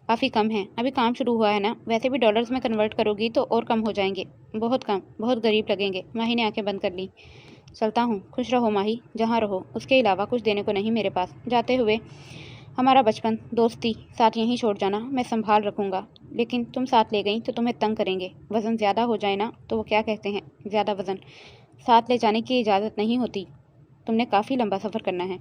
काफ़ी कम है, अभी काम शुरू हुआ है ना, वैसे भी डॉलर्स में कन्वर्ट करोगी तो और कम हो जाएंगे। बहुत कम, बहुत गरीब लगेंगे। माही ने आंखें बंद कर ली। चलता हूँ, खुश रहो माही, जहाँ रहो, उसके अलावा कुछ देने को नहीं मेरे पास। जाते हुए हमारा बचपन, दोस्ती साथ यहीं छोड़ जाना, मैं संभाल रखूँगा। लेकिन तुम साथ ले गई तो तुम्हें तंग करेंगे। वज़न ज़्यादा हो जाए ना तो वो क्या कहते हैं, ज़्यादा वज़न। साथ ले जाने की इजाज़त नहीं होती। तुमने काफ़ी लंबा सफ़र करना है।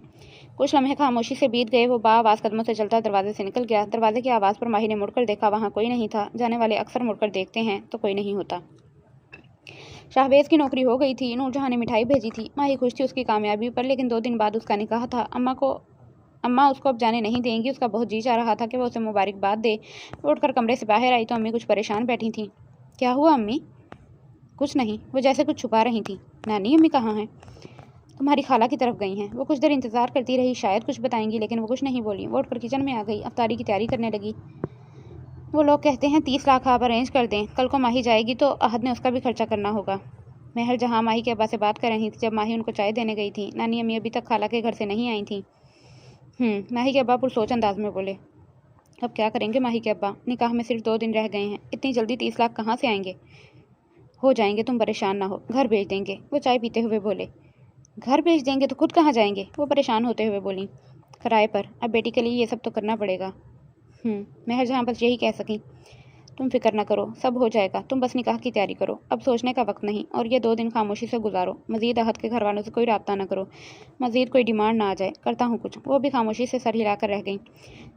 कुछ लम्हे खामोशी से बीत गए। वो बाआवाज़ कदमों से चलता दरवाजे से निकल गया। दरवाजे की आवाज़ पर माही ने मुड़कर देखा। वहाँ कोई नहीं था। जाने वाले अक्सर मुड़कर देखते हैं तो कोई नहीं होता। शाहवेज़ की नौकरी हो गई थी। नूरजहाँ ने मिठाई भेजी थी। माही खुश थी उसकी कामयाबी पर, लेकिन 2 दिन बाद उसका निकाह था। अम्मा उसको अब जाने नहीं देंगी। उसका बहुत जी चाह रहा था कि वो उसे मुबारकबाद दे। वो उठकर कमरे से बाहर आई तो अम्मी कुछ परेशान बैठी थीं। क्या हुआ अम्मी? कुछ नहीं, वो जैसे कुछ छुपा रही थी। नानी अम्मी कहाँ हैं? तुम्हारी खाला की तरफ गई हैं। वो कुछ देर इंतजार करती रही, शायद कुछ बताएंगी, लेकिन वो कुछ नहीं बोली। वो उठकर किचन में आ गई, अफ्तारी की तैयारी करने लगी। वो लोग कहते हैं 30 लाख आप अरेंज कर दें। कल को माही जाएगी तो अहद ने उसका भी खर्चा करना होगा। महर जहाँ माही के अब्बा से बात कर रही थी जब माही उनको चाय देने गई थी। नानी अम्मी अभी तक खाला के घर से नहीं आई थी। माही के अब्बा पुरसोच अंदाज में बोले। अब क्या करेंगे माही के अब्बा? निकाह में सिर्फ 2 दिन रह गए हैं, इतनी जल्दी 30 लाख कहाँ से आएंगे? हो जाएंगे, तुम परेशान ना हो, घर भेज देंगे। वो चाय पीते हुए बोले। घर भेज देंगे तो खुद कहाँ जाएंगे? वो परेशान होते हुए बोली। किराए पर। अब बेटी के लिए ये सब तो करना पड़ेगा। महर जहाँ बस यही कह सकी। तुम फिक्र न करो, सब हो जाएगा, तुम बस निकाह की तैयारी करो। अब सोचने का वक्त नहीं, और ये 2 दिन खामोशी से गुजारो। मजीद अहद के घर वालों से कोई राब्ता न करो, मजीद कोई डिमांड ना आ जाए। करता हूँ कुछ। वो भी खामोशी से सर हिलाकर रह गई।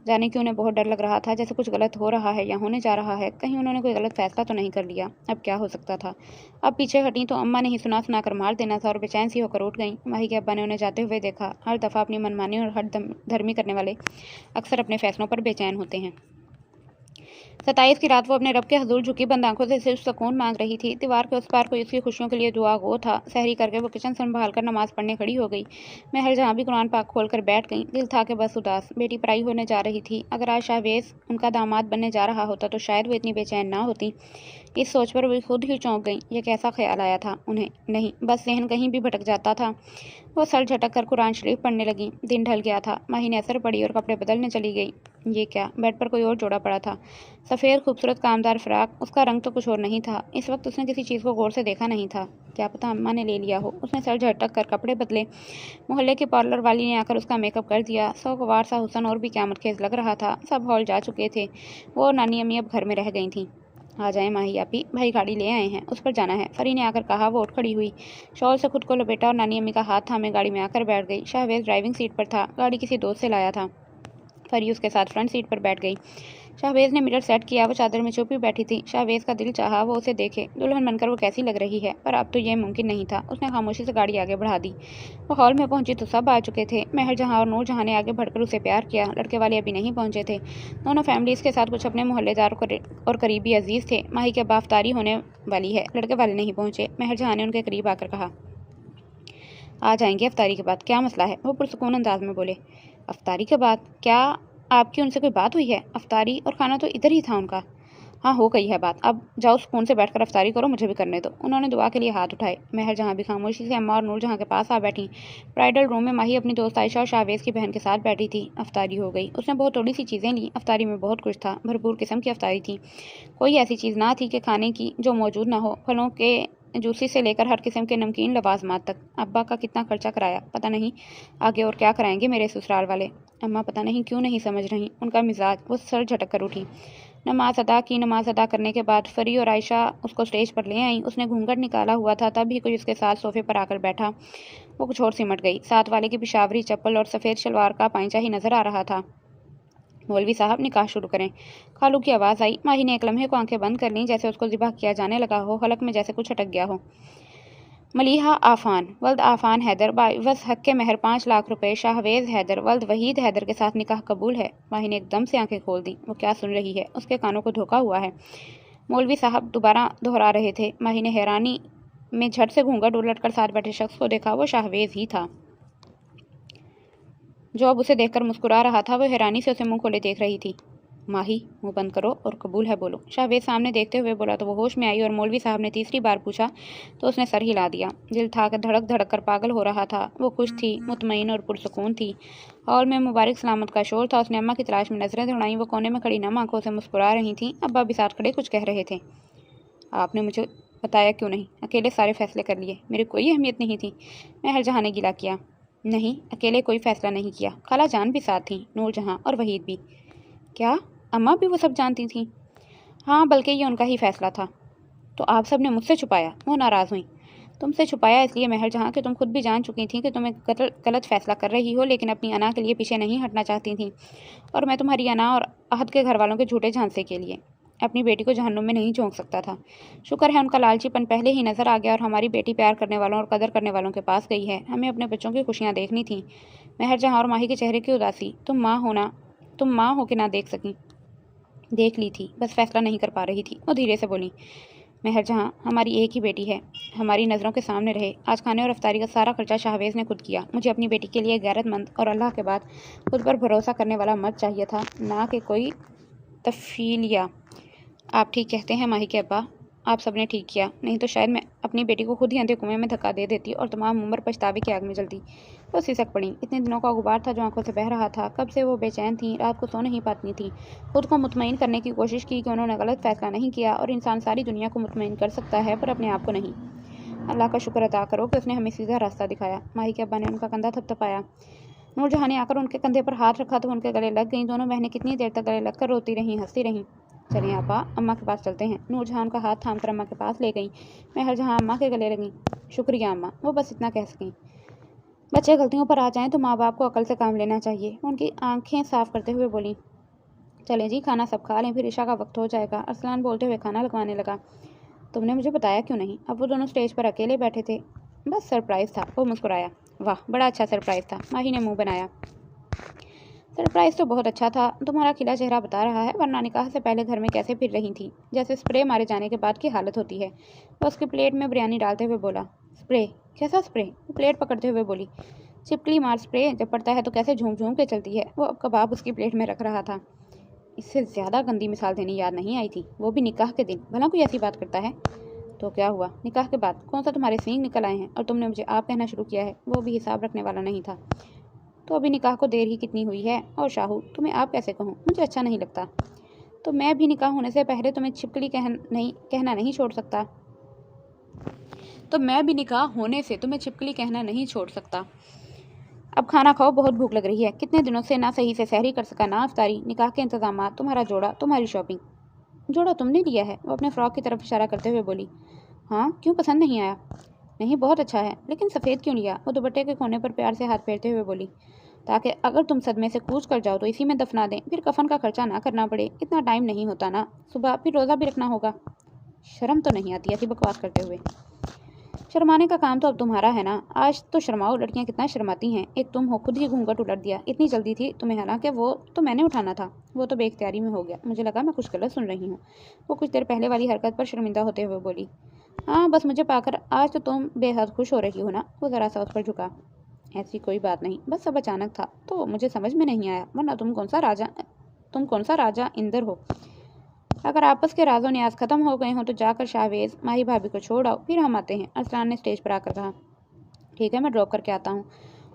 जाने कि उन्हें बहुत डर लग रहा था, जैसे कुछ गलत हो रहा है या होने जा रहा है। कहीं उन्होंने कोई गलत फैसला तो नहीं कर लिया। अब क्या हो सकता था? अब पीछे हटी तो अम्मा ने ही सुना सुना कर मार देना था, और बेचैन सी होकर उठ गई। माही के अब्बा ने उन्हें जाते हुए देखा। हर दफ़ा अपनी मनमानी और हर धर्मी करने वाले अक्सर अपने फैसलों पर बेचैन होते हैं। 27 की रात वो अपने रब के हजूर झुकी बंद आंखों से सिर्फ सुकून मांग रही थी। दीवार के उस पार कोई उसकी खुशियों के लिए दुआ गो था। सहरी करके वो किचन संभाल कर नमाज पढ़ने खड़ी हो गई। महर जहाँ भी कुरान पाक खोल कर बैठ गई। दिल था कि बस उदास। बेटी पराई होने जा रही थी। अगर आज शाहवेज़ उनका दामाद बनने जा रहा होता तो शायद वो इतनी बेचैन ना होती। इस सोच पर वो खुद ही चौंक गई। ये कैसा ख्याल आया था उन्हें? नहीं, बस जहन कहीं भी भटक जाता था। वो सर झटक कर कुरान शरीफ पढ़ने लगी। दिन ढल गया था। माही ने असर पड़ी और कपड़े बदलने चली गई। ये क्या? बेड पर कोई और जोड़ा पड़ा था। सफ़ेद खूबसूरत कामदार फ्राक। उसका रंग तो कुछ और नहीं था। इस वक्त उसने किसी चीज़ को गौर से देखा नहीं था। क्या पता अम्मा ने ले लिया हो। उसने सर झटक कर कपड़े बदले। मोहल्ले की पार्लर वाली ने आकर उसका मेकअप कर दिया। सौगवार सा हुस्न और भी क़यामत खेज लग रहा था। सब हॉल जा चुके थे। वो और नानी अम्मी अब घर में रह गई थीं। आ जाए माही आपी, भाई गाड़ी ले आए हैं, उस पर जाना है। फरी ने आकर कहा। वो उठ खड़ी हुई, शॉल से खुद को लपेटा और नानी अम्मी का हाथ थामे गाड़ी में आकर बैठ गई। शाहवेज़ ड्राइविंग सीट पर था। गाड़ी किसी दोस्त से लाया था। फरी उसके साथ फ्रंट सीट पर बैठ गई। शाहवेज़ ने मिरर सेट किया। वो चादर में छुपी बैठी थी। शाहवेज़ का दिल चाहा वो उसे देखे। दुल्हन बनकर वो कैसी लग रही है, पर अब तो यह मुमकिन नहीं था। उसने खामोशी से गाड़ी आगे बढ़ा दी। वो हॉल में पहुंची तो सब आ चुके थे। महर जहाँ और नूरजहाँ ने आगे बढ़कर उसे प्यार किया। लड़के वाले अभी नहीं पहुंचे थे। दोनों फैमिलीज़ के साथ कुछ अपने मोहल्लेदार और करीबी अजीज़ थे। माही के अब्बा अफ्तारी होने वाली है, लड़के वाले नहीं पहुंचे। महर जहाँ ने उनके करीब आकर कहा, आ जाएंगे अफ्तारी के बाद। क्या मसला है? वो पुरसुकून अंदाज में बोले। अफ्तारी के बाद? क्या आपकी उनसे कोई बात हुई है? अफ्तारी और खाना तो इधर ही था उनका। हाँ, हो गई है बात। अब जाओ सुकून से बैठकर अफ्तारी करो, मुझे भी करने दो। उन्होंने दुआ के लिए हाथ उठाए। महर जहाँ भी खामोशी से अम्मा और नूरजहाँ के पास आ बैठी। ब्राइडल रूम में माही अपनी दोस्त आयशा और शाहवेज़ की बहन के साथ बैठी थी। अफ्तारी हो गई। उसने बहुत थोड़ी सी चीज़ें ली। अफ्तारी में बहुत कुछ था। भरपूर किस्म की अफ्तारी थी। कोई ऐसी चीज़ ना थी कि खाने की जो मौजूद ना हो। फलों के जूसी से लेकर हर किस्म के नमकीन लवाजमात तक। अब्बा का कितना खर्चा कराया पता नहीं, आगे और क्या कराएंगे मेरे ससुराल वाले। अम्मा पता नहीं क्यों नहीं समझ रही उनका मिजाज। वो सर झटक कर उठी। नमाज अदा की। नमाज अदा करने के बाद फरी और आयशा उसको स्टेज पर ले आई। उसने घूंघट निकाला हुआ था, तब भी कोई उसके साथ सोफे पर आकर बैठा। वो कुछ और सिमट गई। साथ वाले की पिशावरी चप्पल और सफ़ेद शलवार का पांचा ही नजर आ रहा था। मौलवी साहब, निकाह शुरू करें। खालू की आवाज़ आई। माही ने एक लम्हे को आंखें बंद कर लीं, जैसे उसको ज़िबा किया जाने लगा हो। हलक में जैसे कुछ अटक गया हो। मलीहा आफ़ान वल्द आफ़ान हैदर बस हक के महर 5 लाख रुपए। शाहवेज़ हैदर वल्द वहीद हैदर के साथ निकाह कबूल है। माही ने एकदम से आंखें खोल दी। वो क्या सुन रही है? उसके कानों को धोखा हुआ है। मौलवी साहब दोबारा दोहरा रहे थे। माही ने हैरानी में झट से घूंघट उलट कर साथ बैठे शख्स को देखा। वो शाहवेज़ ही था। जो अब उसे देखकर मुस्कुरा रहा था, वो हैरानी से उसे मुंह खोले देख रही थी। माही, मुंह बंद करो और कबूल है बोलो, शाहवेज सामने देखते हुए बोला तो वो होश में आई और मौलवी साहब ने तीसरी बार पूछा तो उसने सर हिला दिया। दिल था कि धड़क धड़क कर पागल हो रहा था। वो खुश थी, मुतमईन और पुरसुकून थी। हॉल में मुबारक सलामत का शोर था। उसने अम्मा की तलाश में नजरें दौड़ाईं। वो कोने में खड़ी नम आंखों से मुस्कुरा रही थी। अब्बा भी साथ खड़े कुछ कह रहे थे। आपने मुझे बताया क्यों नहीं? अकेले सारे फैसले कर लिए, मेरी कोई अहमियत नहीं थी? महर जहाँ ने गिला किया। नहीं, अकेले कोई फैसला नहीं किया, खाला जान भी साथ थी, नूरजहाँ और वहीद भी। क्या अम्मा भी वो सब जानती थीं? हाँ, बल्कि ये उनका ही फैसला था। तो आप सब ने मुझसे छुपाया? वो नाराज़ हुई। तुमसे छुपाया इसलिए महर जहाँ कि तुम खुद भी जान चुकी थी कि तुम एक गलत फैसला कर रही हो, लेकिन अपनी अना के लिए पीछे नहीं हटना चाहती थी। और मैं तुम्हारी अना और अहद के घर वालों के झूठे झांसे के लिए अपनी बेटी को जहन्नुम में नहीं झोंक सकता था। शुक्र है उनका लालचीपन पहले ही नजर आ गया और हमारी बेटी प्यार करने वालों और कदर करने वालों के पास गई है। हमें अपने बच्चों की खुशियाँ देखनी थी। महर जहाँ और माही के चेहरे की उदासी तुम माँ हो के ना देख सकी। देख ली थी, बस फैसला नहीं कर पा रही थी। वो धीरे से बोली, महर जहाँ हमारी एक ही बेटी है, हमारी नज़रों के सामने रहे। आज खाने और अफ्तारी का सारा खर्चा शाहवेज ने खुद किया। मुझे अपनी बेटी के लिए गैरतमंद और अल्लाह के बाद खुद पर भरोसा करने वाला मर्द चाहिए था, ना कि कोई तफीलिया। आप ठीक कहते हैं माही के अब्बा, आप सबने ठीक किया, नहीं तो शायद मैं अपनी बेटी को खुद ही अंधे कुएं में धक्का दे देती और तमाम उम्र पछतावे की आग में जलती। वो सिसक पड़ी। इतने दिनों का गुबार था जो आंखों से बह रहा था। कब से वो बेचैन थी, रात को सो नहीं पाती थी। खुद को मुतमईन करने की कोशिश की कि उन्होंने गलत फैसला नहीं किया और इंसान सारी दुनिया को मुतमईन कर सकता है पर अपने आप को नहीं। अल्लाह का शुक्र अदा करो कि उसने हमें सीधा रास्ता दिखाया। माही के अब्बा ने उनका कंधा थपथपाया। नूरजहाँ ने आकर उनके कंधे पर हाथ रखा तो उनके गले लग गईं। दोनों बहनें कितनी देर तक गले लगकर रोती रहीं, हंसती रहीं। चलिए आपा, अम्मा के पास चलते हैं। नूरजहाँ उनका हाथ थाम कर अम्मा के पास ले गई। महर जहाँ अम्मा के गले लगी। शुक्रिया अम्मा, वो बस इतना कह सकें। बच्चे गलतियों पर आ जाएं तो माँ बाप को अकल से काम लेना चाहिए। उनकी आंखें साफ करते हुए बोली, चलें जी, खाना सब खा लें, फिर ईशा का वक्त हो जाएगा। अरसलान बोलते हुए खाना लगवाने लगा। तुमने मुझे बताया क्यों नहीं? अब वो दोनों स्टेज पर अकेले बैठे थे। बस सरप्राइज था। वो मुस्कुराया। वाह, बड़ा अच्छा सरप्राइज था। माही ने मुंह बनाया। सरप्राइज तो बहुत अच्छा था, तुम्हारा खिला चेहरा बता रहा है, वरना निकाह से पहले घर में कैसे फिर रही थी, जैसे स्प्रे मारे जाने के बाद की हालत होती है। वह उसकी प्लेट में बिरयानी डालते हुए बोला। स्प्रे? कैसा स्प्रे? वो प्लेट पकड़ते हुए बोली। छिपकली मार स्प्रे, जब पड़ता है तो कैसे झूम झूम के चलती है। वो अब कबाब उसकी प्लेट में रख रहा था। इससे ज़्यादा गंदी मिसाल देनी याद नहीं आई थी, वो भी निकाह के दिन। भला कोई ऐसी बात करता है? तो क्या हुआ, निकाह के बाद कौन सा तुम्हारे सींग निकल आए हैं और तुमने मुझे आप कहना शुरू किया है। वो भी हिसाब रखने वाला नहीं था। तो अभी निकाह को देर ही कितनी हुई है। और शाहू, तुम्हें आप कैसे कहूँ, मुझे अच्छा नहीं लगता। तो मैं भी निकाह होने से पहले तुम्हें छिपकली कहना नहीं छोड़ सकता। अब खाना खाओ, बहुत भूख लग रही है। कितने दिनों से ना सही से सहरी कर सका, ना अफ्तारी। निकाह के इंतजाम, तुम्हारा जोड़ा, तुम्हारी शॉपिंग। जोड़ा तुमने लिया है? वो अपने फ्रॉक की तरफ इशारा करते हुए बोली। हाँ, क्यों, पसंद नहीं आया? नहीं, बहुत अच्छा है, लेकिन सफ़ेद क्यों लिया? वो दुपट्टे के कोने पर प्यार से हाथ फेरते हुए बोली। ताकि अगर तुम सदमे से कूच कर जाओ तो इसी में दफना दें, फिर कफन का खर्चा ना करना पड़े। इतना टाइम नहीं होता ना, सुबह फिर रोज़ा भी रखना होगा। शर्म तो नहीं आती ऐसी बकवास करते हुए? शर्माने का काम तो अब तुम्हारा है ना। आज तो शर्माओ, लड़कियां कितना शर्माती हैं। एक तुम हो, खुद ही घूंघट उलट दिया। इतनी जल्दी थी तुम्हें, हालांकि वो तो मैंने उठाना था। वो तो बेख्तियारी में हो गया। मुझे लगा मैं कुछ गलत सुन रही हूँ। वो कुछ देर पहले वाली हरकत पर शर्मिंदा होते हुए बोली। हाँ, बस मुझे पाकर आज तो तुम बेहद खुश हो रही हो ना। वो ज़रा सा उस पर झुका। ऐसी कोई बात नहीं, बस सब अचानक था तो मुझे समझ में नहीं आया, वरना तुम कौन सा राजा इंदर हो। अगर आपस के राजो न्याज खत्म हो गए हों तो जाकर शाहवेज माही भाभी को छोड़ आओ, फिर हम आते हैं। अरसलान ने स्टेज पर आकर कहा। ठीक है, मैं ड्रॉप करके आता हूँ।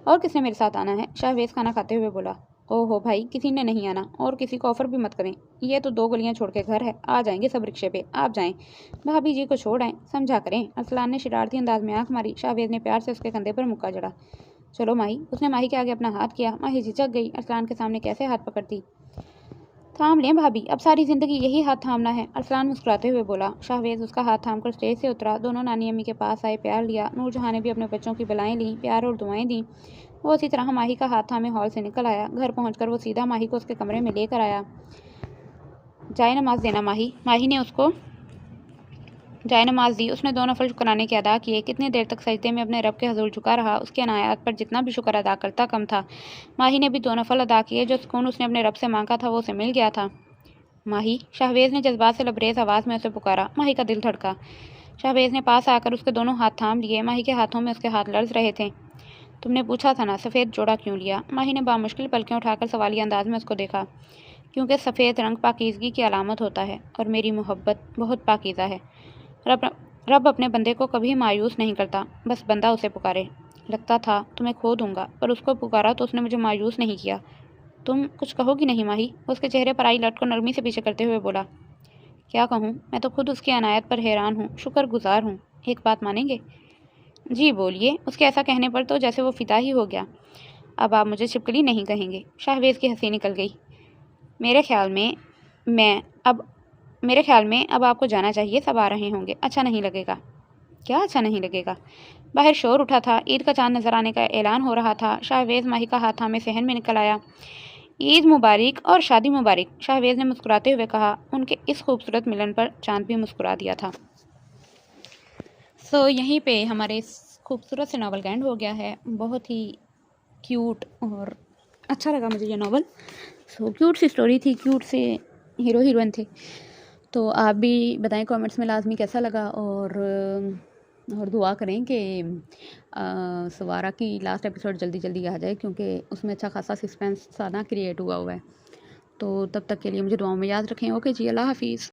और किसने मेरे साथ आना है? शाहवेज खाना खाते हुए बोला। ओहो भाई, किसी ने नहीं आना, और किसी को ऑफर भी मत करें। ये तो 2 गलियां छोड़ के घर है, आ जाएंगे सब रिक्शे पे। आप जाएं, भाभी जी को छोड़ आएं, समझा करें। अरसलान ने शरारती अंदाज में आंख मारी। शाहवेज ने प्यार से उसके कंधे पर मुक्का जड़ा। चलो माही। उसने माही के आगे अपना हाथ किया। माही झिझक गई। अरसलान के सामने कैसे हाथ पकड़ती। थाम लें भाभी, अब सारी जिंदगी यही हाथ थामना है। अरसलान मुस्कुराते हुए बोला। शाहवेज उसका हाथ थामकर स्टेज से उतरा। दोनों नानी अम्मी के पास आए, प्यार लिया। नूरजहाँ ने भी अपने बच्चों की बलाएं लीं, प्यार और दुआएं दी। वो उसी तरह माही का हाथ थामे हॉल से निकल आया। घर पहुंचकर वो सीधा माही को उसके कमरे में लेकर आया। जाए नमाज देना माही। माही ने उसको जाए नमाज दी। उसने 2 नफल शुक्राने के अदा किए। कितनी देर तक सजदे में अपने रब के हजूर झुका रहा। उसके अनायात पर जितना भी शुक्र अदा करता कम था। माही ने भी 2 नफल अदा किए। जो सुकून उसने अपने रब से मांगा था वो उसे मिल गया था। माही, शाहवेज ने जज्बात से लबरेज आवाज़ में उसे पुकारा। माही का दिल धड़का। शाहवेज ने पास आकर उसके दोनों हाथ थाम लिए। माही के हाथों में उसके हाथ लर्ज रहे थे। تم نے پوچھا تھا نا سفید جوڑا کیوں لیا؟ ماہی نے بامشکل پلکیں اٹھا کر سوالیہ انداز میں اس کو دیکھا۔ کیونکہ سفید رنگ پاکیزگی کی علامت ہوتا ہے اور میری محبت بہت پاکیزہ ہے۔ رب اپنے بندے کو کبھی مایوس نہیں کرتا، بس بندہ اسے پکارے۔ لگتا تھا تمہیں کھو دوں گا، پر اس کو پکارا تو اس نے مجھے مایوس نہیں کیا۔ تم کچھ کہو گی نہیں ماہی؟ اس کے چہرے پر آئی لٹ کو نرمی سے پیچھے کرتے ہوئے بولا۔ کیا کہوں؟ میں تو خود اس کی عنایت پر حیران ہوں، شکر گزار ہوں۔ ایک بات مانیں گے؟ جی بولیے۔ اس کے ایسا کہنے پر تو جیسے وہ فدا ہی ہو گیا۔ اب آپ مجھے چھپکلی نہیں کہیں گے؟ شاہویز کی ہنسی نکل گئی۔ میرے خیال میں اب آپ کو جانا چاہیے، سب آ رہے ہوں گے، اچھا نہیں لگے گا۔ کیا اچھا نہیں لگے گا؟ باہر شور اٹھا تھا، عید کا چاند نظر آنے کا اعلان ہو رہا تھا۔ شاہویز ماہی کا ہاتھ تھامے صحن میں نکل آیا۔ عید مبارک اور شادی مبارک، شاہویز نے مسکراتے ہوئے کہا۔ ان کے اس خوبصورت ملن پر چاند بھی مسکرا دیا تھا۔ یہیں پہ ہمارے اس خوبصورت سے ناول کا اینڈ ہو گیا ہے۔ بہت ہی کیوٹ اور اچھا لگا مجھے یہ ناول۔ کیوٹ سی سٹوری تھی، کیوٹ سے ہیرو ہیروئن تھے۔ تو آپ بھی بتائیں کامنٹس میں لازمی کیسا لگا، اور دعا کریں کہ سوارا کی لاسٹ ایپیسوڈ جلدی آ جائے، کیونکہ اس میں اچھا خاصا سسپینس سا نہ کریٹ ہوا ہے۔ تو تب تک کے لیے مجھے دعاؤں میں یاد رکھیں۔ اوکے جی، اللہ حافظ۔